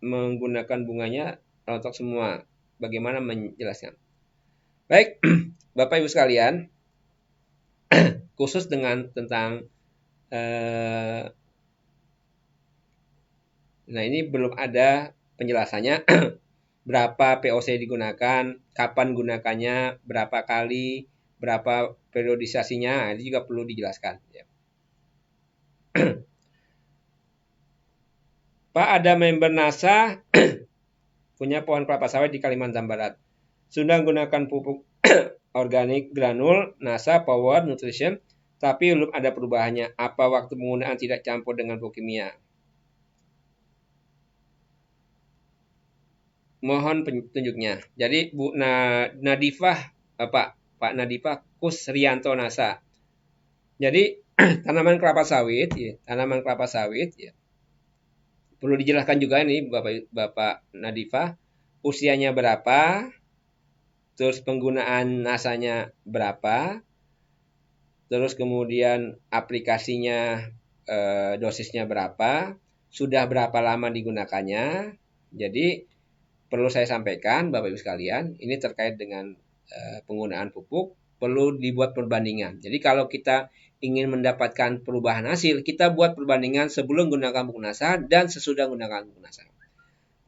S2: menggunakan bunganya rontok semua. Bagaimana menjelaskan? Baik, Bapak Ibu sekalian, khusus tentang nah ini belum ada penjelasannya berapa POC digunakan, kapan gunakannya, berapa kali, berapa periodisasinya, ini juga perlu dijelaskan. Ya. Pak, ada member NASA punya pohon kelapa sawit di Kalimantan Barat. Sudah menggunakan pupuk organik granul NASA Power Nutrition, tapi belum ada perubahannya. Apa waktu penggunaan tidak campur dengan pupuk kimia? Mohon petunjuknya. Jadi Bu Nadifah, Pak Nadifah Kusrianto NASA. Jadi tanaman kelapa sawit, ya, ya. Perlu dijelaskan juga ini Bapak Nadifah, usianya berapa, terus penggunaan NASA-nya berapa, terus kemudian aplikasinya dosisnya berapa, sudah berapa lama digunakannya. Jadi perlu saya sampaikan Bapak Ibu sekalian, ini terkait dengan penggunaan pupuk, perlu dibuat perbandingan. Jadi kalau kita ingin mendapatkan perubahan hasil, kita buat perbandingan sebelum menggunakan pupuk NASA dan sesudah menggunakan pupuk NASA.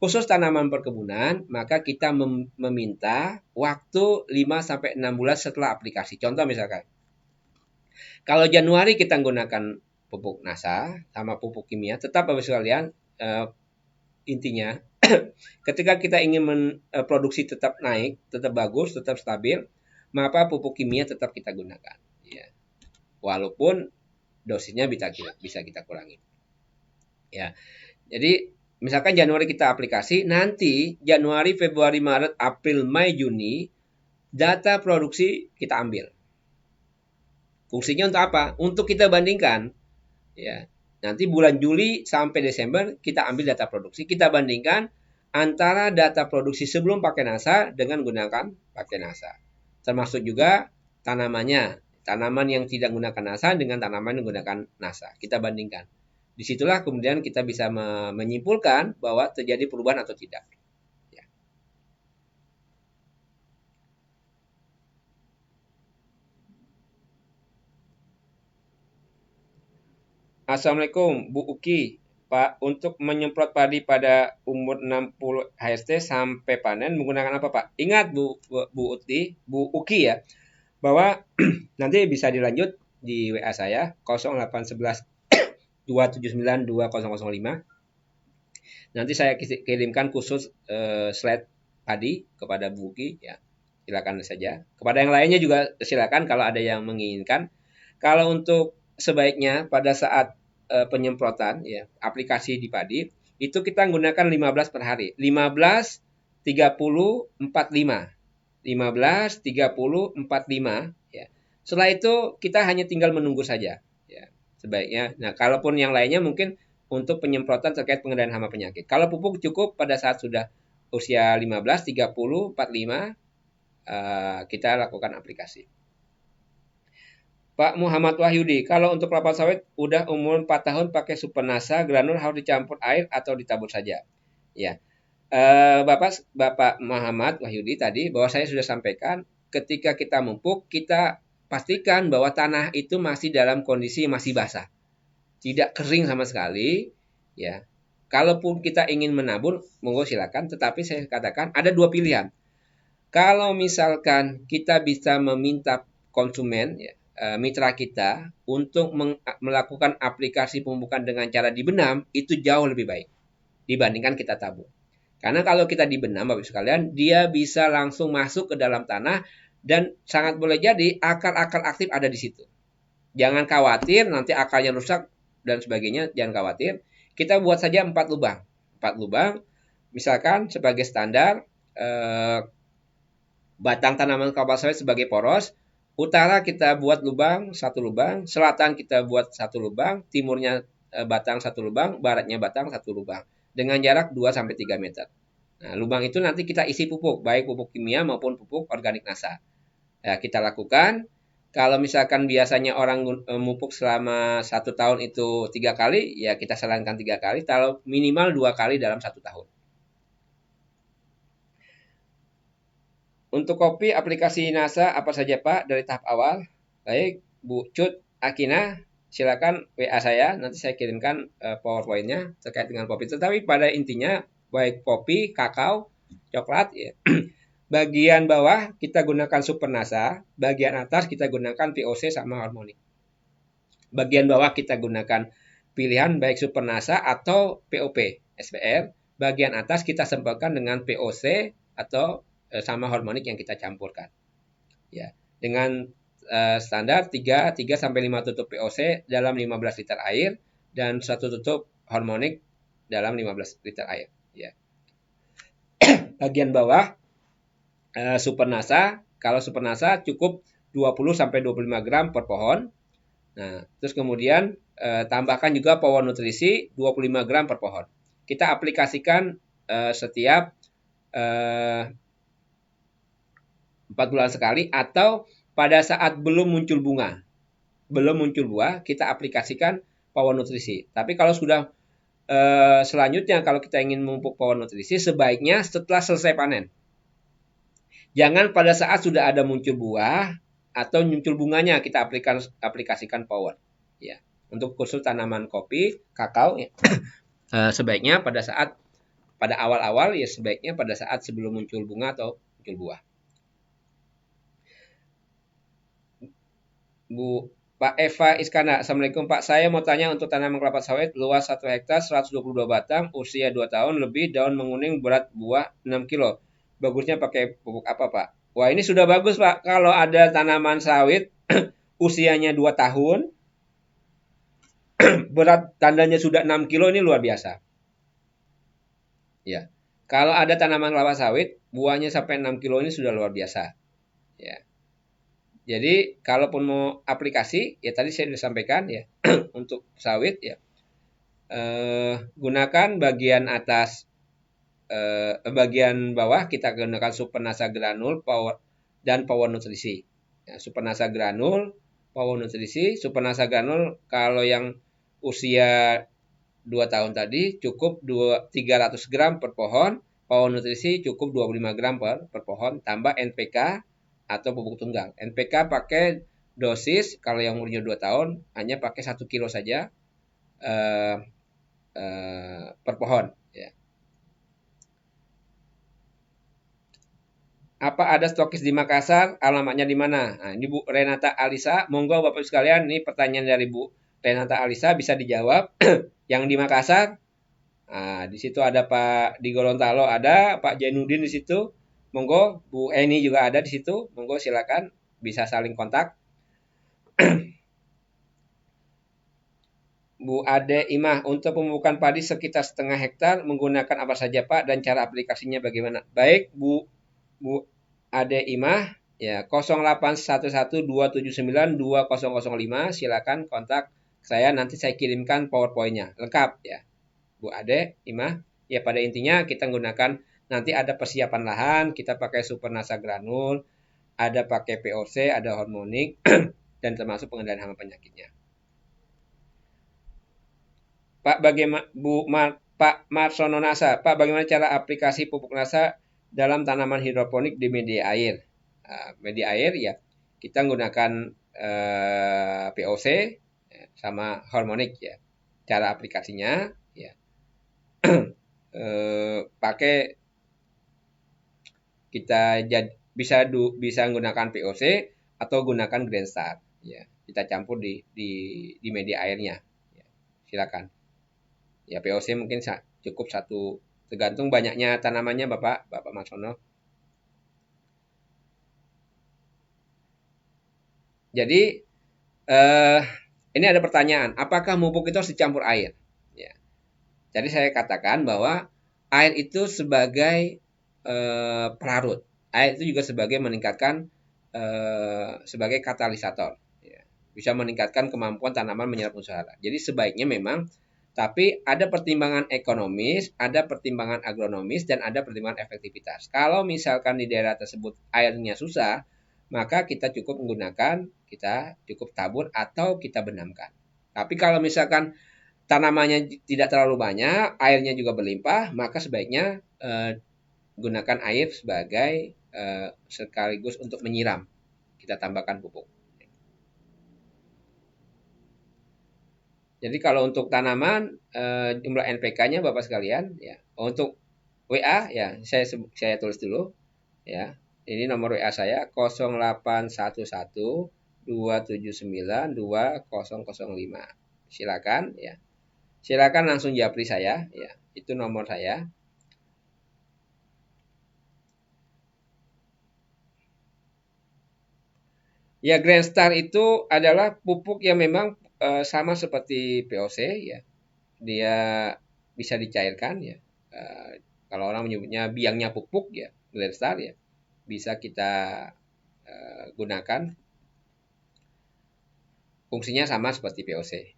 S2: khusus tanaman perkebunan, maka kita meminta waktu 5-6 bulan setelah aplikasi. Contoh misalkan, kalau Januari kita menggunakan pupuk NASA sama pupuk kimia, tetap Bapak sekalian, intinya ketika kita ingin produksi tetap naik, tetap bagus, tetap stabil, maka pupuk kimia tetap kita gunakan. Ya. Walaupun dosisnya bisa kita kurangi. Ya. Jadi misalkan Januari kita aplikasi, nanti Januari, Februari, Maret, April, Mei, Juni, data produksi kita ambil. Fungsinya untuk apa? Untuk kita bandingkan. Ya. Nanti bulan Juli sampai Desember kita ambil data produksi, kita bandingkan antara data produksi sebelum pakai NASA dengan gunakan pakai NASA. Termasuk juga tanamannya. Tanaman yang tidak menggunakan NASA dengan tanaman yang menggunakan NASA. Kita bandingkan. Disitulah kemudian kita bisa menyimpulkan bahwa terjadi perubahan atau tidak. Ya. Assalamualaikum Bu Uki. Pak, untuk menyemprot padi pada umur 60 HST sampai panen menggunakan apa Pak? Ingat Bu Uki ya, bahwa nanti bisa dilanjut di WA saya 0811 279 2005. Nanti saya kirimkan khusus slide padi kepada Bu Uki ya. Silakan saja. Kepada yang lainnya juga silakan kalau ada yang menginginkan. Kalau untuk sebaiknya pada saat penyemprotan ya, aplikasi di padi itu kita gunakan 15 per hari. 15 30 45. 15 30 45 ya. Setelah itu kita hanya tinggal menunggu saja ya. Sebaiknya. Nah, kalaupun yang lainnya mungkin untuk penyemprotan terkait pengendalian hama penyakit. Kalau pupuk cukup pada saat sudah usia 15 30 45 kita lakukan aplikasi. Pak Muhammad Wahyudi, kalau untuk kelapa sawit udah umur 4 tahun pakai super NASA, granul harus dicampur air atau ditabur saja. Ya, Bapak Muhammad Wahyudi tadi bahwa saya sudah sampaikan, ketika kita memupuk, kita pastikan bahwa tanah itu masih dalam kondisi masih basah, tidak kering sama sekali. Ya, kalaupun kita ingin menabur, monggo silakan. Tetapi saya katakan ada dua pilihan. Kalau misalkan kita bisa meminta konsumen, ya, mitra kita untuk melakukan aplikasi pemupukan dengan cara dibenam, itu jauh lebih baik dibandingkan kita tabur. Karena kalau kita dibenam, Bapak Ibu sekalian, dia bisa langsung masuk ke dalam tanah dan sangat boleh jadi akar-akar aktif ada di situ. Jangan khawatir nanti akarnya rusak dan sebagainya, jangan khawatir. Kita buat saja 4 lubang. 4 lubang, misalkan sebagai standar, batang tanaman kelapa sawit sebagai poros. Utara kita buat lubang, 1 lubang. Selatan kita buat 1 lubang. Timurnya batang 1 lubang. Baratnya batang 1 lubang. Dengan jarak 2-3 meter. Nah, lubang itu nanti kita isi pupuk. Baik pupuk kimia maupun pupuk organik NASA. Ya, kita lakukan. Kalau misalkan biasanya orang memupuk selama 1 tahun itu 3 kali. Ya kita sarankan 3 kali. Kalau minimal 2 kali dalam 1 tahun. Untuk kopi aplikasi NASA apa saja Pak dari tahap awal? Baik, Bu Cut Akina, silakan WA saya, nanti saya kirimkan PowerPoint-nya terkait dengan kopi. Tetapi pada intinya baik kopi, kakao, coklat, ya. Bagian bawah kita gunakan super NASA, bagian atas kita gunakan VOC sama harmonik. Bagian bawah kita gunakan pilihan baik super NASA atau POP SPR. Bagian atas kita sempurnakan dengan VOC atau sama harmonik yang kita campurkan. Ya, dengan standar 3 sampai 5 tutup POC dalam 15 liter air dan 1 tutup harmonik dalam 15 liter air, ya. Bagian bawah super NASA, kalau super NASA cukup 20 sampai 25 gram per pohon. Nah, terus kemudian tambahkan juga power nutrisi 25 gram per pohon. Kita aplikasikan setiap 4 bulan sekali atau pada saat belum muncul bunga, belum muncul buah, kita aplikasikan power nutrisi. Tapi kalau sudah selanjutnya kalau kita ingin memupuk power nutrisi, sebaiknya setelah selesai panen. Jangan pada saat sudah ada muncul buah atau muncul bunganya kita aplikasikan power. Ya, untuk khusus tanaman kopi, kakao, ya. Sebaiknya pada saat pada awal-awal ya sebaiknya pada saat sebelum muncul bunga atau muncul buah. Bu Pak Eva Iskandar, Assalamualaikum Pak. Saya mau tanya untuk tanaman kelapa sawit luas 1 hektar 122 batang, usia 2 tahun lebih, daun menguning, berat buah 6 kilo. Bagusnya pakai pupuk apa Pak? Wah ini sudah bagus Pak. Kalau ada tanaman sawit usianya 2 tahun, berat tandanya sudah 6 kilo ini luar biasa. Ya. Kalau ada tanaman kelapa sawit, buahnya sampai 6 kilo ini sudah luar biasa. Ya. Jadi kalaupun mau aplikasi, ya tadi saya sudah sampaikan ya, untuk sawit ya, gunakan bagian atas, bagian bawah kita gunakan Supernasa Granul dan Power Nutrisi. Ya, Supernasa Granul, Power Nutrisi, Supernasa Granul kalau yang usia 2 tahun tadi cukup 300 gram per pohon, Power Nutrisi cukup 25 gram per pohon, tambah NPK atau pupuk tunggal. NPK pakai dosis kalau yang umurnya 2 tahun hanya pakai 1 kilo saja per pohon. Ya. Apa ada stokis di Makassar? Alamatnya di mana? Nah, ini Bu Renata Alisa. Monggo Bapak sekalian, ini pertanyaan dari Bu Renata Alisa bisa dijawab. Yang di Makassar, nah, di situ ada Pak di Gorontalo ada Pak Jainuddin di situ. Monggo Bu Eni juga ada di situ. Monggo silakan bisa saling kontak. Bu Ade Imah, untuk pemupukan padi sekitar setengah hektar menggunakan apa saja Pak dan cara aplikasinya bagaimana? Baik Bu Ade Imah ya 081127920005 silakan kontak saya, nanti saya kirimkan PowerPoint-nya lengkap ya. Bu Ade Imah ya, pada intinya kita gunakan nanti ada persiapan lahan, kita pakai Supernasa Granul, ada pakai POC, ada hormonik dan termasuk pengendalian hama penyakitnya. Pak bagaimana Pak Marsono Nasa, Pak bagaimana cara aplikasi pupuk Nasa dalam tanaman hidroponik di media air? Media air ya kita menggunakan POC sama hormonik ya. Cara aplikasinya ya pakai kita bisa menggunakan POC atau gunakan Green Star ya. Kita campur di media airnya. Ya, silakan. Ya POC mungkin cukup 1, tergantung banyaknya tanamannya Bapak Marsono. Jadi ini ada pertanyaan, apakah pupuk itu harus dicampur air? Ya. Jadi saya katakan bahwa air itu sebagai pelarut. Air itu juga sebagai meningkatkan sebagai katalisator. Ya. Bisa meningkatkan kemampuan tanaman menyerap unsur hara. Jadi sebaiknya memang, tapi ada pertimbangan ekonomis, ada pertimbangan agronomis, dan ada pertimbangan efektivitas. Kalau misalkan di daerah tersebut airnya susah, maka kita cukup tabur atau kita benamkan. Tapi kalau misalkan tanamannya tidak terlalu banyak, airnya juga berlimpah, maka sebaiknya gunakan air sebagai sekaligus untuk menyiram. Kita tambahkan pupuk. Jadi kalau untuk tanaman jumlah NPK-nya Bapak sekalian ya. Untuk WA ya saya tulis dulu ya. Ini nomor WA saya 081127920005. Silakan ya. Silakan langsung japri saya ya. Itu nomor saya. Ya Grand Star itu adalah pupuk yang memang sama seperti POC ya. Dia bisa dicairkan ya. Kalau orang menyebutnya biangnya pupuk ya, Grand Star ya. Bisa kita gunakan. Fungsinya sama seperti POC.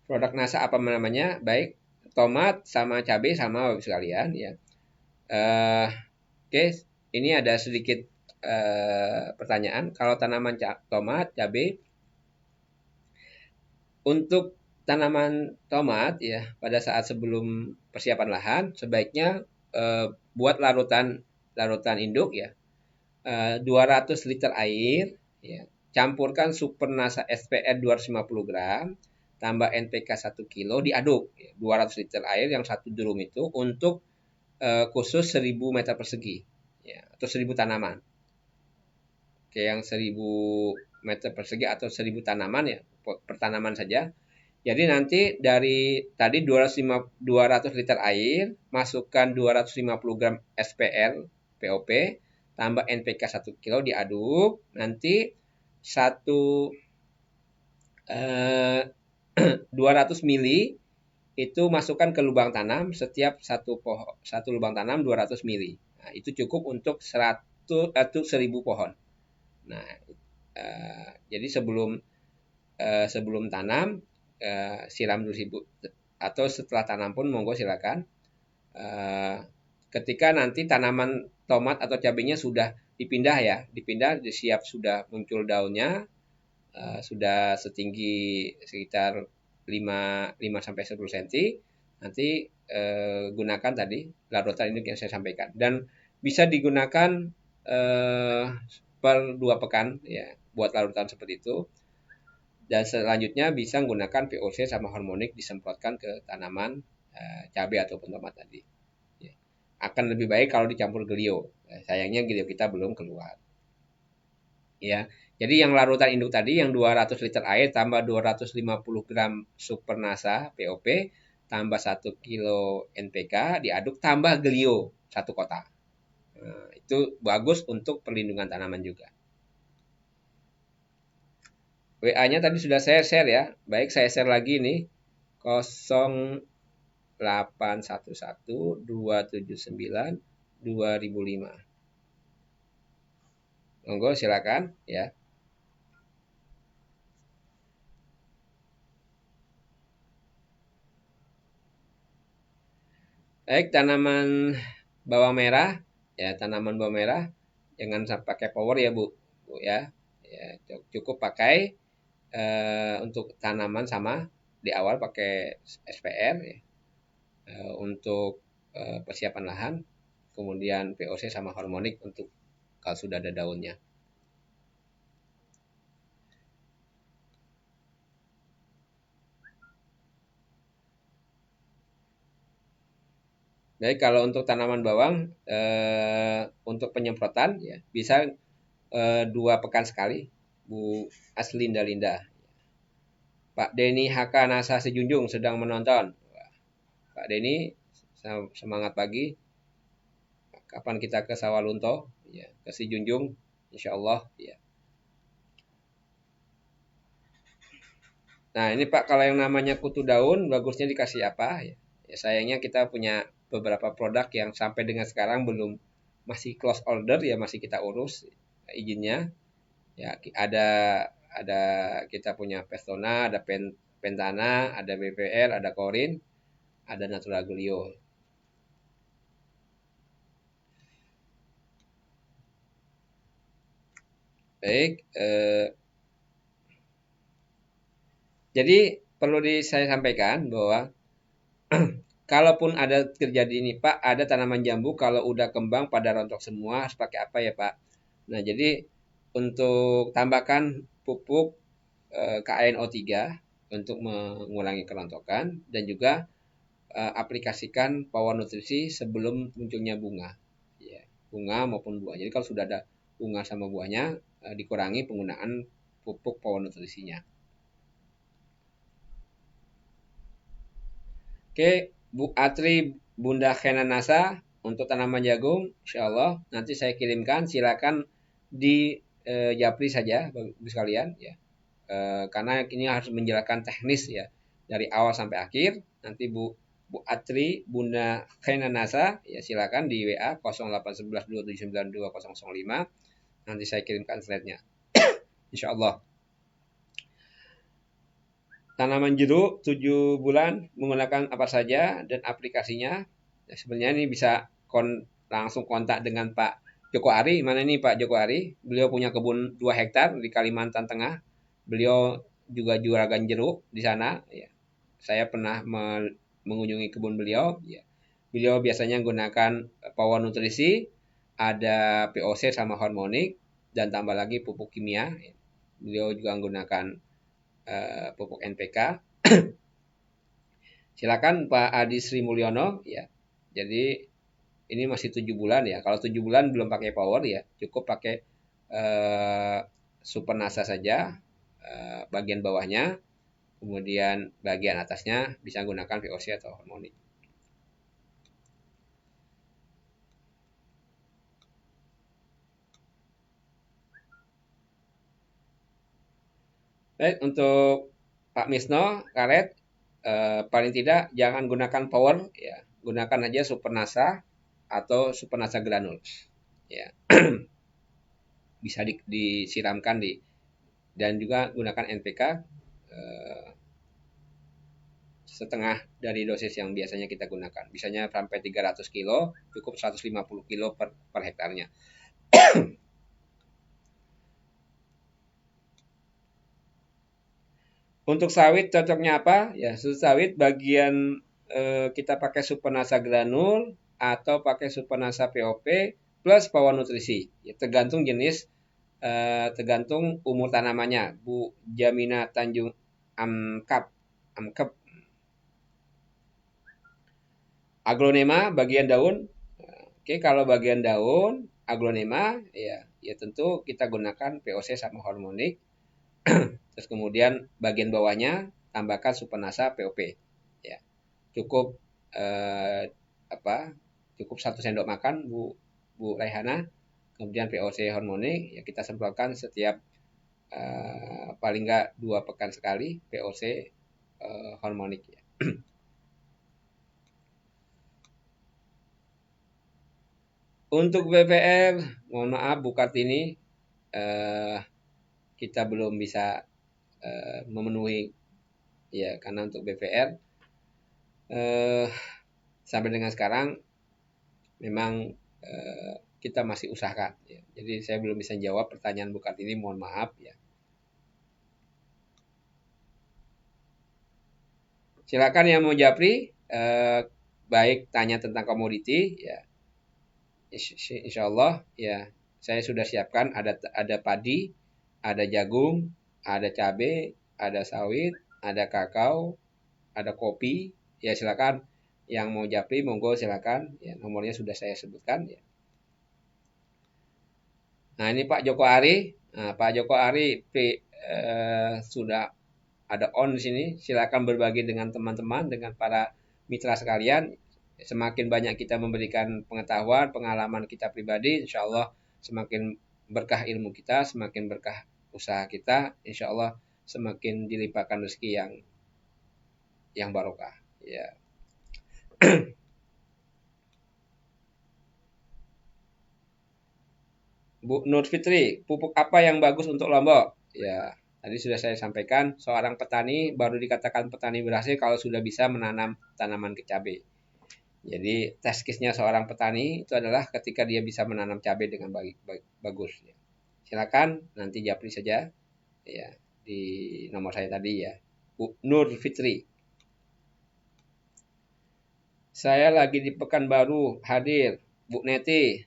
S2: Produk NASA apa namanya? Baik, tomat sama cabai sama Bapak sekalian ya. Oke, ini ada sedikit pertanyaan. Kalau tanaman tomat, cabai, untuk tanaman tomat ya pada saat sebelum persiapan lahan sebaiknya buat larutan induk ya 200 liter air ya campurkan Super Nasa SPR 250 gram, tambah NPK 1 kilo, diaduk 200 liter air yang satu drum itu untuk khusus 1000 meter persegi ya, atau 1000 tanaman. Oke, yang 1000 meter persegi atau 1000 tanaman ya, per tanaman saja. Jadi nanti dari tadi 200 liter air, masukkan 250 gram SPR POP, tambah NPK 1 kilo, diaduk. Nanti 200 mili itu masukkan ke lubang tanam, setiap satu lubang tanam 200 mili. Nah, itu cukup untuk 1000 pohon. Nah, jadi sebelum tanam siram dulu, atau setelah tanam pun monggo silakan. Ketika nanti tanaman tomat atau cabenya sudah dipindah, siap sudah muncul daunnya, sudah setinggi sekitar 5 sampai 10 cm, nanti gunakan tadi larutan induk yang saya sampaikan, dan bisa digunakan per 2 pekan ya buat larutan seperti itu. Dan selanjutnya bisa menggunakan VOC sama hormonik disemprotkan ke tanaman cabai ataupun tomat tadi. Ya. Akan lebih baik kalau dicampur Glio. Sayangnya Glio kita belum keluar. Ya. Jadi yang larutan induk tadi yang 200 liter air tambah 250 gram Super Nasa POP tambah 1 kilo NPK diaduk tambah Glio 1 kotak. Nah, itu bagus untuk perlindungan tanaman juga. WA-nya tadi sudah saya share ya. Baik, saya share lagi nih. 0811 279 2005. Monggo silakan ya. Baik, tanaman bawang merah ya, tanaman bawang merah jangan sampai pakai power ya, Bu. Bu ya. Ya, cukup pakai untuk tanaman sama di awal pakai SPR ya, untuk persiapan lahan, kemudian VOC sama hormonik untuk kalau sudah ada daunnya. Jadi kalau untuk tanaman bawang untuk penyemprotan ya bisa 2 pekan sekali, Bu Aslinda Linda. Pak Denny HK Nasa Sejunjung sedang menonton. Pak Denny, semangat pagi. Kapan kita ke Sawalunto? Ya, ke Sejunjung, insya Allah. Ya. Nah ini Pak, kalau yang namanya kutu daun, bagusnya dikasih apa? Ya, sayangnya kita punya beberapa produk yang sampai dengan sekarang masih close order ya, masih kita urus izinnya. Ya, ada kita punya Pestona, ada Pentana, ada BPR, ada Korin, ada Natural Glio. Baik, jadi perlu saya sampaikan bahwa kalaupun ada terjadi ini Pak, ada tanaman jambu kalau udah kembang pada rontok semua, harus pakai apa ya Pak? Nah jadi untuk tambahkan pupuk KNO3 untuk mengurangi kerontokan, dan juga aplikasikan power nutrisi sebelum munculnya bunga, ya, bunga maupun buah. Jadi kalau sudah ada bunga sama buahnya, dikurangi penggunaan pupuk power nutrisinya. Oke, Bu Atri Bunda Khena Nasa untuk tanaman jagung, insya Allah nanti saya kirimkan. Silakan di japri saja, Bapak sekalian ya. Karena ini harus menjelaskan teknis ya dari awal sampai akhir. Nanti Bu Atri Bunda Khena Nasa ya, silakan di WA 0811 279 2005. Nanti saya kirimkan slide-nya. Insya Allah. Tanaman jeruk 7 bulan menggunakan apa saja dan aplikasinya. Ya, sebenarnya ini bisa langsung kontak dengan Pak Joko Ari. Mana nih Pak Joko Ari? Beliau punya kebun 2 hektar di Kalimantan Tengah. Beliau juga juragan jeruk di sana. Ya. Saya pernah mengunjungi kebun beliau. Ya. Beliau biasanya menggunakan power nutrisi, ada POC sama hormonik, dan tambah lagi pupuk kimia. Ya. beliau juga menggunakan pupuk NPK. Silakan Pak Adi Sri Mulyono ya. Jadi ini masih 7 bulan ya. Kalau 7 bulan belum pakai power ya, cukup pakai eh, Super NASA saja, bagian bawahnya, kemudian bagian atasnya bisa menggunakan VOC atau harmonic. Baik, untuk Pak Misno, karet, paling tidak jangan gunakan power ya, gunakan aja Super NASA atau Super NASA granul ya. Bisa disiramkan dan juga gunakan NPK setengah dari dosis yang biasanya kita gunakan. Biasanya sampai 300 kilo, cukup 150 kilo per hektarnya. Untuk sawit cocoknya apa? Ya, sawit bagian kita pakai Super NASA granul atau pakai Super NASA POP plus Power Nutrisi. Ya, tergantung jenis, tergantung umur tanamannya. Bu Jamina Tanjung Amkap, Amkap Aglonema bagian daun. Oke, kalau bagian daun aglonema ya tentu kita gunakan POC sama harmonik. Terus kemudian bagian bawahnya tambahkan Supernasa POP. Ya, cukup cukup 1 sendok makan Bu Raihana. Kemudian POC harmonik ya kita semprotkan setiap paling enggak 2 pekan sekali POC harmonik ya. Untuk BPR, mohon maaf Bu Kartini, kita belum bisa memenuhi ya, karena untuk BPR sampai dengan sekarang memang kita masih usahakan ya. Jadi saya belum bisa jawab pertanyaan Bu Kartini, mohon maaf ya. Silakan yang mau japri, baik tanya tentang komoditi ya. Insya Allah ya, saya sudah siapkan ada padi, ada jagung, ada cabai, ada sawit, ada kakao, ada kopi. Ya silakan yang mau japri monggo silakan ya, nomornya sudah saya sebutkan ya. Nah, ini Pak Joko Ari. Nah, Pak Joko Ari sudah ada on di sini. Silakan berbagi dengan teman-teman, dengan para mitra sekalian. Semakin banyak kita memberikan pengetahuan, pengalaman kita pribadi, insya Allah semakin berkah ilmu kita, semakin berkah usaha kita, insya Allah semakin dilimpahkan rezeki yang barokah. Ya. Bu Nur Fitri, pupuk apa yang bagus untuk Lombok? Ya, tadi sudah saya sampaikan, seorang petani baru dikatakan petani berhasil kalau sudah bisa menanam tanaman cabai. Jadi test case-nya seorang petani itu adalah ketika dia bisa menanam cabai dengan bagus. Silakan nanti japri saja ya di nomor saya tadi ya. Bu Nur Fitri. Saya lagi di Pekanbaru hadir. Bu Neti.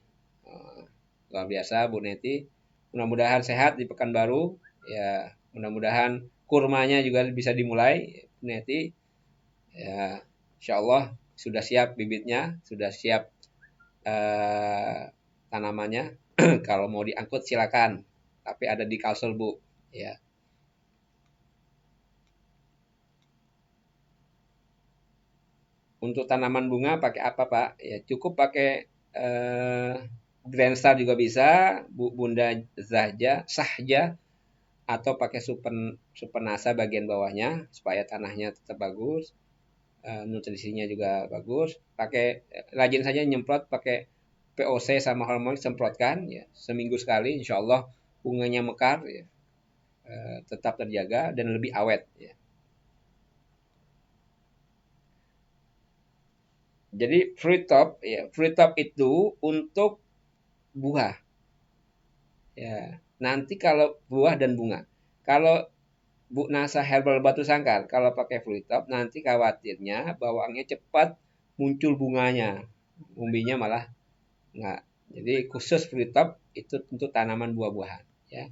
S2: Luar biasa Bu Neti. Mudah-mudahan sehat di Pekanbaru. Ya, mudah-mudahan kurmanya juga bisa dimulai Bu Neti. Ya, insya Allah sudah siap bibitnya, sudah siap tanamannya. Kalau mau diangkut silakan, tapi ada di Kalsel Bu ya. Untuk tanaman bunga pakai apa Pak? Ya cukup pakai Grand Star juga bisa, Bunda Sahja atau pakai super nasa bagian bawahnya supaya tanahnya tetap bagus, nutrisinya juga bagus. Pakai rajin saja nyemprot pakai POC sama hormon, semprotkan ya seminggu sekali, insya Allah bunganya mekar ya, tetap terjaga dan lebih awet ya. Jadi fruit top itu untuk buah ya. Nanti kalau buah dan bunga, kalau Bu Nasa Herbal Batu Sangkar kalau pakai fruit top nanti khawatirnya bawangnya cepat muncul bunganya, umbinya malah enggak. Jadi khusus fruit top itu untuk tanaman buah-buahan ya.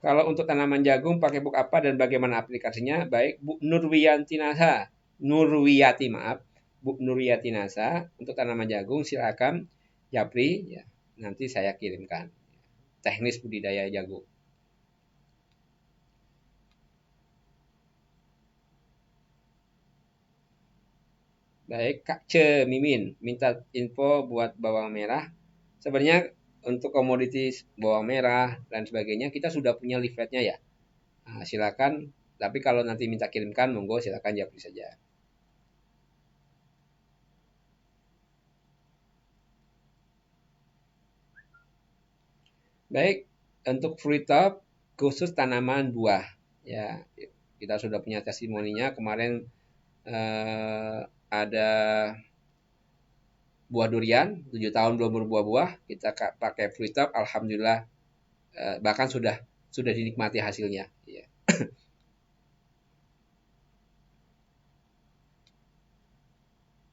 S2: Kalau untuk tanaman jagung pakai pupuk apa dan bagaimana aplikasinya? Baik, Bu Nurwiyanti Nasa. Nurwiyati, maaf. Bu Nurwiyati Nasa untuk tanaman jagung silakan japri ya. Nanti saya kirimkan teknis budidaya jagung. Baik, Kak Ce Mimin minta info buat bawang merah. Sebenarnya untuk komoditi bawang merah dan sebagainya kita sudah punya leafletnya ya. Nah, silakan. Tapi kalau nanti minta kirimkan, monggo silakan japri saja. Baik, untuk fruit top khusus tanaman buah. Ya, kita sudah punya testimoninya kemarin ada buah durian 7 tahun belum berbuah-buah, kita pakai fruit top, alhamdulillah bahkan sudah dinikmati hasilnya. Ya.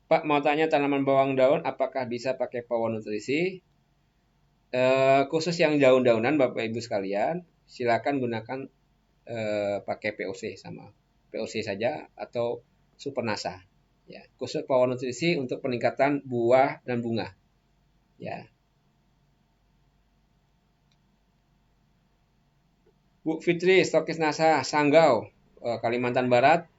S2: Pak mau tanya tanaman bawang daun apakah bisa pakai pawon nutrisi? Khusus yang daun-daunan Bapak Ibu sekalian, silakan gunakan pakai POC sama POC saja atau Super Nasa. Ya, khusus pawon nutrisi untuk peningkatan buah dan bunga. Ya. Bu Fitri, stokis Nasa, Sanggau, Kalimantan Barat.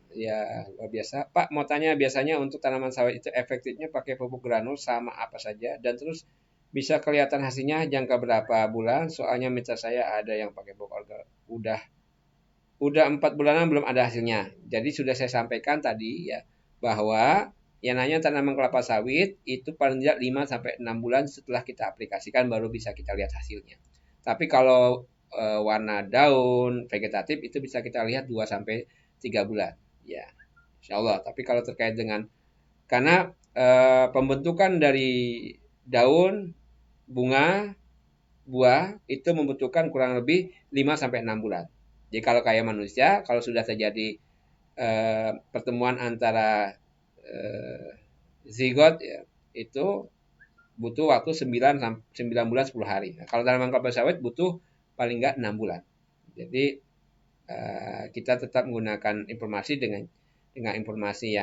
S2: Ya, luar biasa. Pak, mau tanya biasanya untuk tanaman sawit itu efektifnya pakai pupuk granul sama apa saja dan terus bisa kelihatan hasilnya jangka berapa bulan? Soalnya mitra saya ada yang pakai pupuk organik udah 4 bulanan belum ada hasilnya. Jadi sudah saya sampaikan tadi ya bahwa yang namanya tanaman kelapa sawit itu paling tidak 5 sampai 6 bulan setelah kita aplikasikan baru bisa kita lihat hasilnya. Tapi kalau warna daun vegetatif itu bisa kita lihat 2 sampai 3 bulan. Ya. Insya Allah. Tapi kalau terkait dengan karena pembentukan dari daun, bunga, buah itu membutuhkan kurang lebih 5 sampai 6 bulan. Jadi kalau kayak manusia, kalau sudah terjadi pertemuan antara zigot ya, itu butuh waktu 9 bulan 10 hari. Nah, kalau tanaman kelapa sawit butuh paling enggak 6 bulan. Jadi kita tetap menggunakan informasi dengan informasi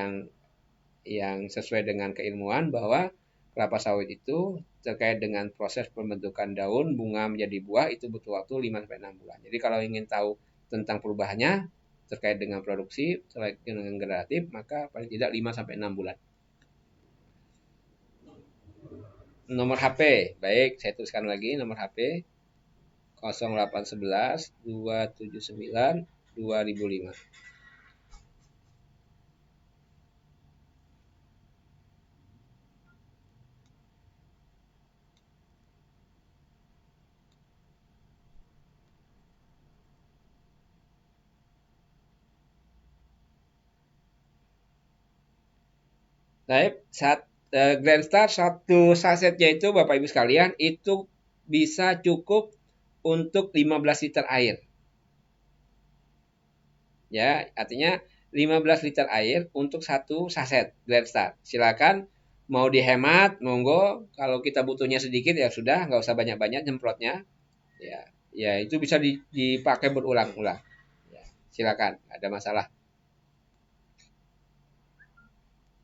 S2: yang sesuai dengan keilmuan bahwa kelapa sawit itu terkait dengan proses pembentukan daun, bunga menjadi buah itu butuh waktu 5 sampai 6 bulan. Jadi kalau ingin tahu tentang perubahannya terkait dengan produksi, terkait dengan generatif, maka paling tidak 5 sampai 6 bulan. Nomor HP, baik, saya tuliskan lagi nomor HP 0811 279 2005. Baik, Grand Star satu sasetnya itu Bapak Ibu sekalian itu bisa cukup untuk 15 liter air. Ya, artinya 15 liter air untuk satu saset Grand Star. Silakan mau dihemat, monggo. Kalau kita butuhnya sedikit ya sudah, nggak usah banyak-banyak nyemprotnya. Ya, ya itu bisa dipakai berulang-ulang. Ya, silakan, ada masalah.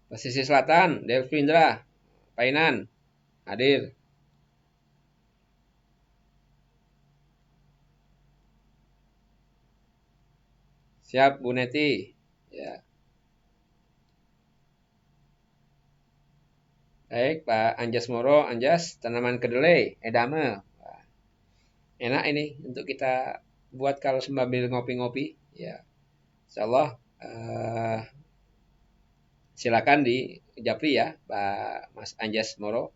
S2: Pesisir Selatan, Delvindra, Painan, hadir. Siap, Bu Neti. Ya. Baik, Pak Anjas Moro, Anjas, tanaman kedelai, edame. Wah, enak ini untuk kita buat kalau sambil ngopi-ngopi. Ya, insya Allah silakan di Japri ya, Pak Mas Anjas Moro.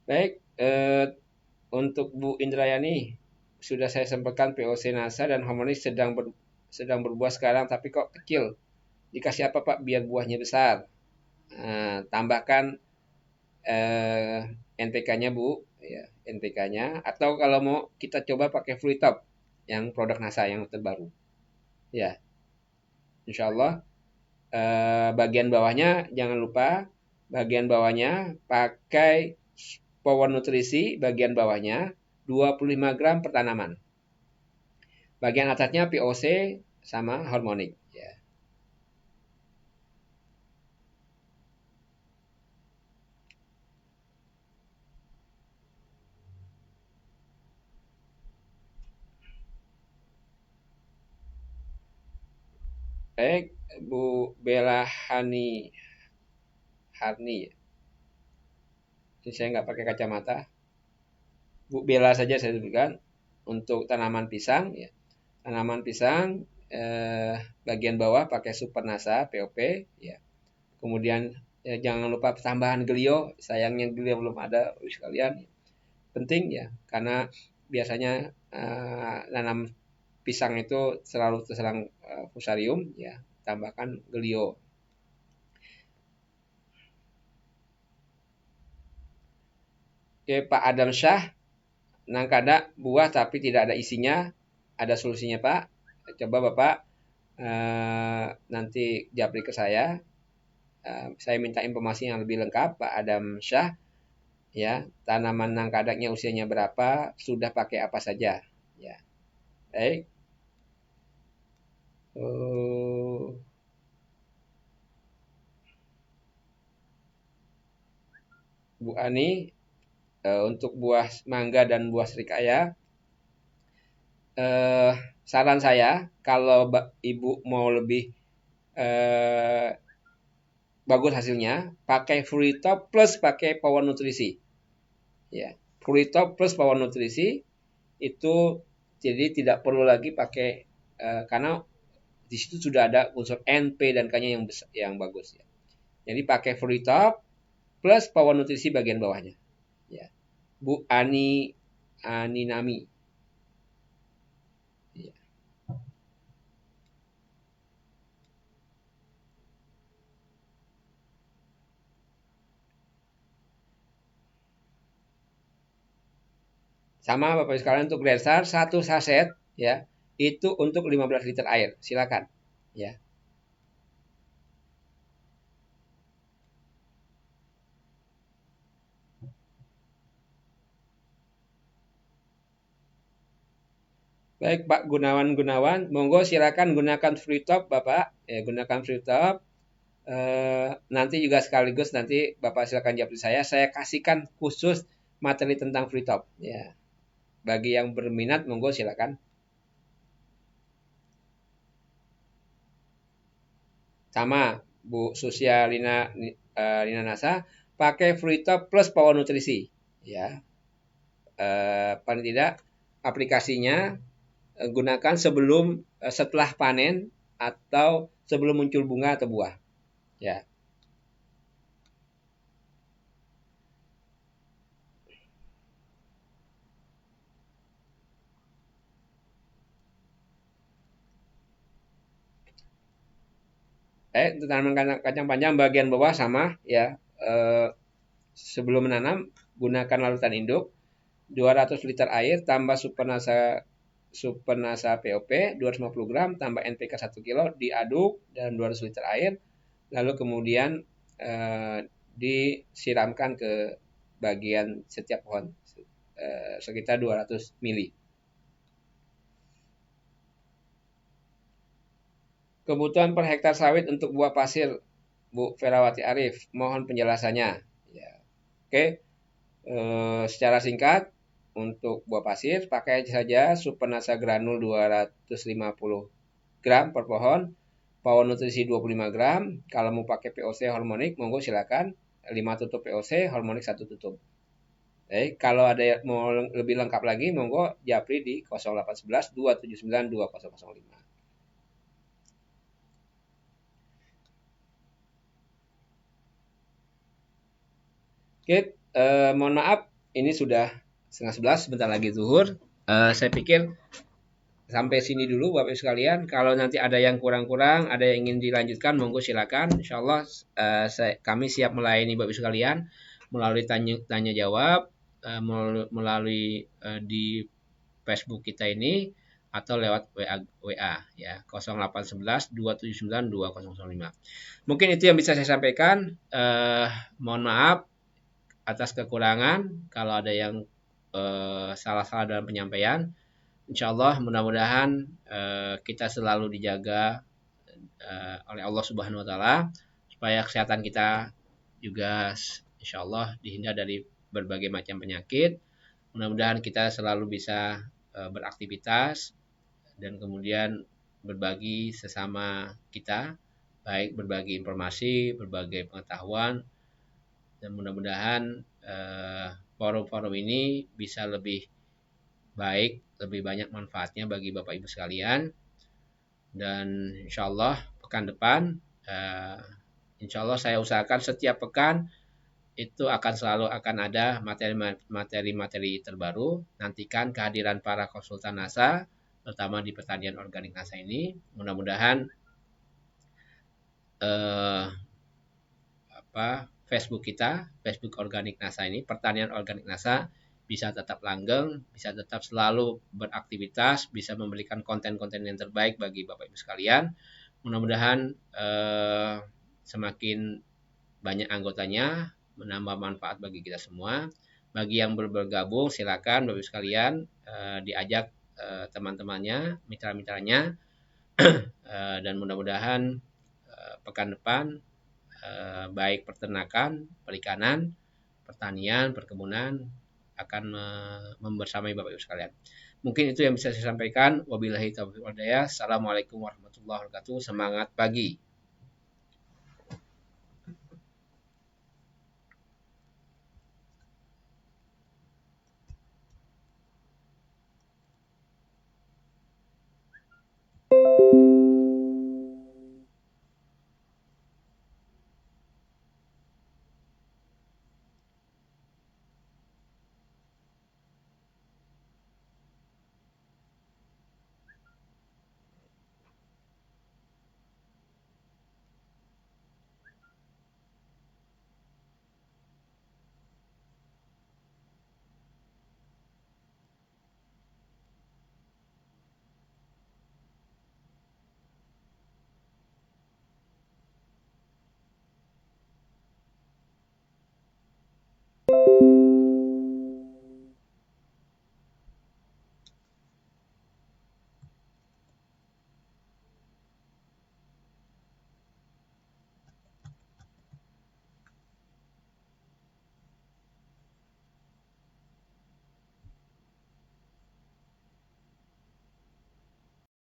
S2: Baik, untuk Bu Indrayani sudah saya sampaikan POC NASA dan harmonis sedang berbuah sekarang tapi kok kecil. Dikasih apa Pak biar buahnya besar? Tambahkan NPK-nya Bu, ya, NPK-nya. Atau kalau mau kita coba pakai Fruit Top yang produk NASA yang terbaru. Ya, insya Allah bagian bawahnya jangan lupa bagian bawahnya pakai Power Nutrisi bagian bawahnya 25 gram per tanaman. Bagian atasnya POC sama Harmonic ya. Baik, Bu Bella Harni ya. Ini saya nggak pakai kacamata. Bu Bella saja saya sebutkan untuk tanaman pisang ya. Tanaman pisang bagian bawah pakai Super Nasa POP ya. Kemudian jangan lupa tambahan Glio, sayangnya Glio belum ada sekalian. Penting ya karena biasanya nanam pisang itu selalu terserang fusarium ya, tambahkan Glio. Oke, Pak Adam Syah, nangkada buah tapi tidak ada isinya, ada solusinya Pak. Coba Bapak nanti japri ke saya minta informasi yang lebih lengkap Pak Adam Syah ya, tanaman nangkadaknya usianya berapa, sudah pakai apa saja ya. Baik. Bu Ani, untuk buah mangga dan buah serikaya, saran saya kalau Ibu mau lebih bagus hasilnya, pakai Free Top plus pakai Power Nutrisi. Ya, Free Top plus Power Nutrisi itu jadi tidak perlu lagi pakai karena di situ sudah ada unsur N, P dan K-nya yang bagus ya. Jadi pakai Free Top plus Power Nutrisi bagian bawahnya. Ya. Bu Nami. Ya. Sama Bapak sekalian untuk Gresar 1 saset ya, itu untuk 15 liter air. Silakan ya. Baik Pak Gunawan, monggo silakan gunakan Free Top Bapak, ya gunakan Free Top. Nanti juga sekaligus nanti Bapak silakan jawab saya kasihkan khusus materi tentang Free Top ya. Bagi yang berminat monggo silakan. Sama Bu Susia Lina Nasa pakai Free Top plus Power Nutrisi ya. Paling tidak aplikasinya gunakan sebelum setelah panen atau sebelum muncul bunga atau buah ya. Untuk tanaman kacang panjang bagian bawah sama ya. Sebelum menanam gunakan larutan induk 200 liter air tambah Super Nasa POP 250 gram tambah NPK 1 kilo diaduk dalam 200 liter air lalu kemudian disiramkan ke bagian setiap pohon sekitar 200 mili. Kebutuhan per hektar sawit untuk buah pasir Bu Ferawati Arif, mohon penjelasannya. Ya. Oke, secara singkat untuk buah pasir pakai saja Super Nasa granul 250 gram per pohon, Power Nutrisi 25 gram. Kalau mau pakai POC Harmonic, monggo silakan 5 tutup POC, Harmonic 1 tutup. Kalau ada yang mau lebih lengkap lagi, monggo japri di 0811 279 2005. Oke, mohon maaf, ini sudah 10:30, sebentar lagi zuhur. Saya pikir sampai sini dulu Bapak Ibu sekalian. Kalau nanti ada yang kurang-kurang, ada yang ingin dilanjutkan, monggo silakan. Insya Allah kami siap melayani Bapak Ibu sekalian melalui tanya jawab, melalui di Facebook kita ini, atau lewat WA ya 0811 279 2005. Mungkin itu yang bisa saya sampaikan. Mohon maaf atas kekurangan kalau ada yang salah-salah dalam penyampaian. Insya Allah mudah-mudahan kita selalu dijaga oleh Allah Subhanahu Wa Taala supaya kesehatan kita juga insya Allah dihindar dari berbagai macam penyakit. Mudah-mudahan kita selalu bisa beraktivitas dan kemudian berbagi sesama kita, baik berbagi informasi, berbagi pengetahuan, dan mudah-mudahan forum-forum ini bisa lebih baik, lebih banyak manfaatnya bagi Bapak Ibu sekalian. Dan insya Allah pekan depan, insya Allah saya usahakan setiap pekan itu selalu akan ada materi-materi terbaru. Nantikan kehadiran para konsultan NASA, terutama di pertanian organik NASA ini. Mudah-mudahan Facebook kita, Facebook Organik NASA ini, pertanian organik NASA bisa tetap langgeng, bisa tetap selalu beraktivitas, bisa memberikan konten-konten yang terbaik bagi Bapak Ibu sekalian. Mudah-mudahan semakin banyak anggotanya, menambah manfaat bagi kita semua. Bagi yang bergabung, silakan Bapak Ibu sekalian diajak teman-temannya, mitra-mitranya, dan mudah-mudahan pekan depan baik peternakan, perikanan, pertanian, perkebunan akan membersamai Bapak Ibu sekalian. Mungkin itu yang bisa saya sampaikan. Wabillahi taufiq wal hidayah. Assalamualaikum warahmatullahi wabarakatuh. Semangat pagi.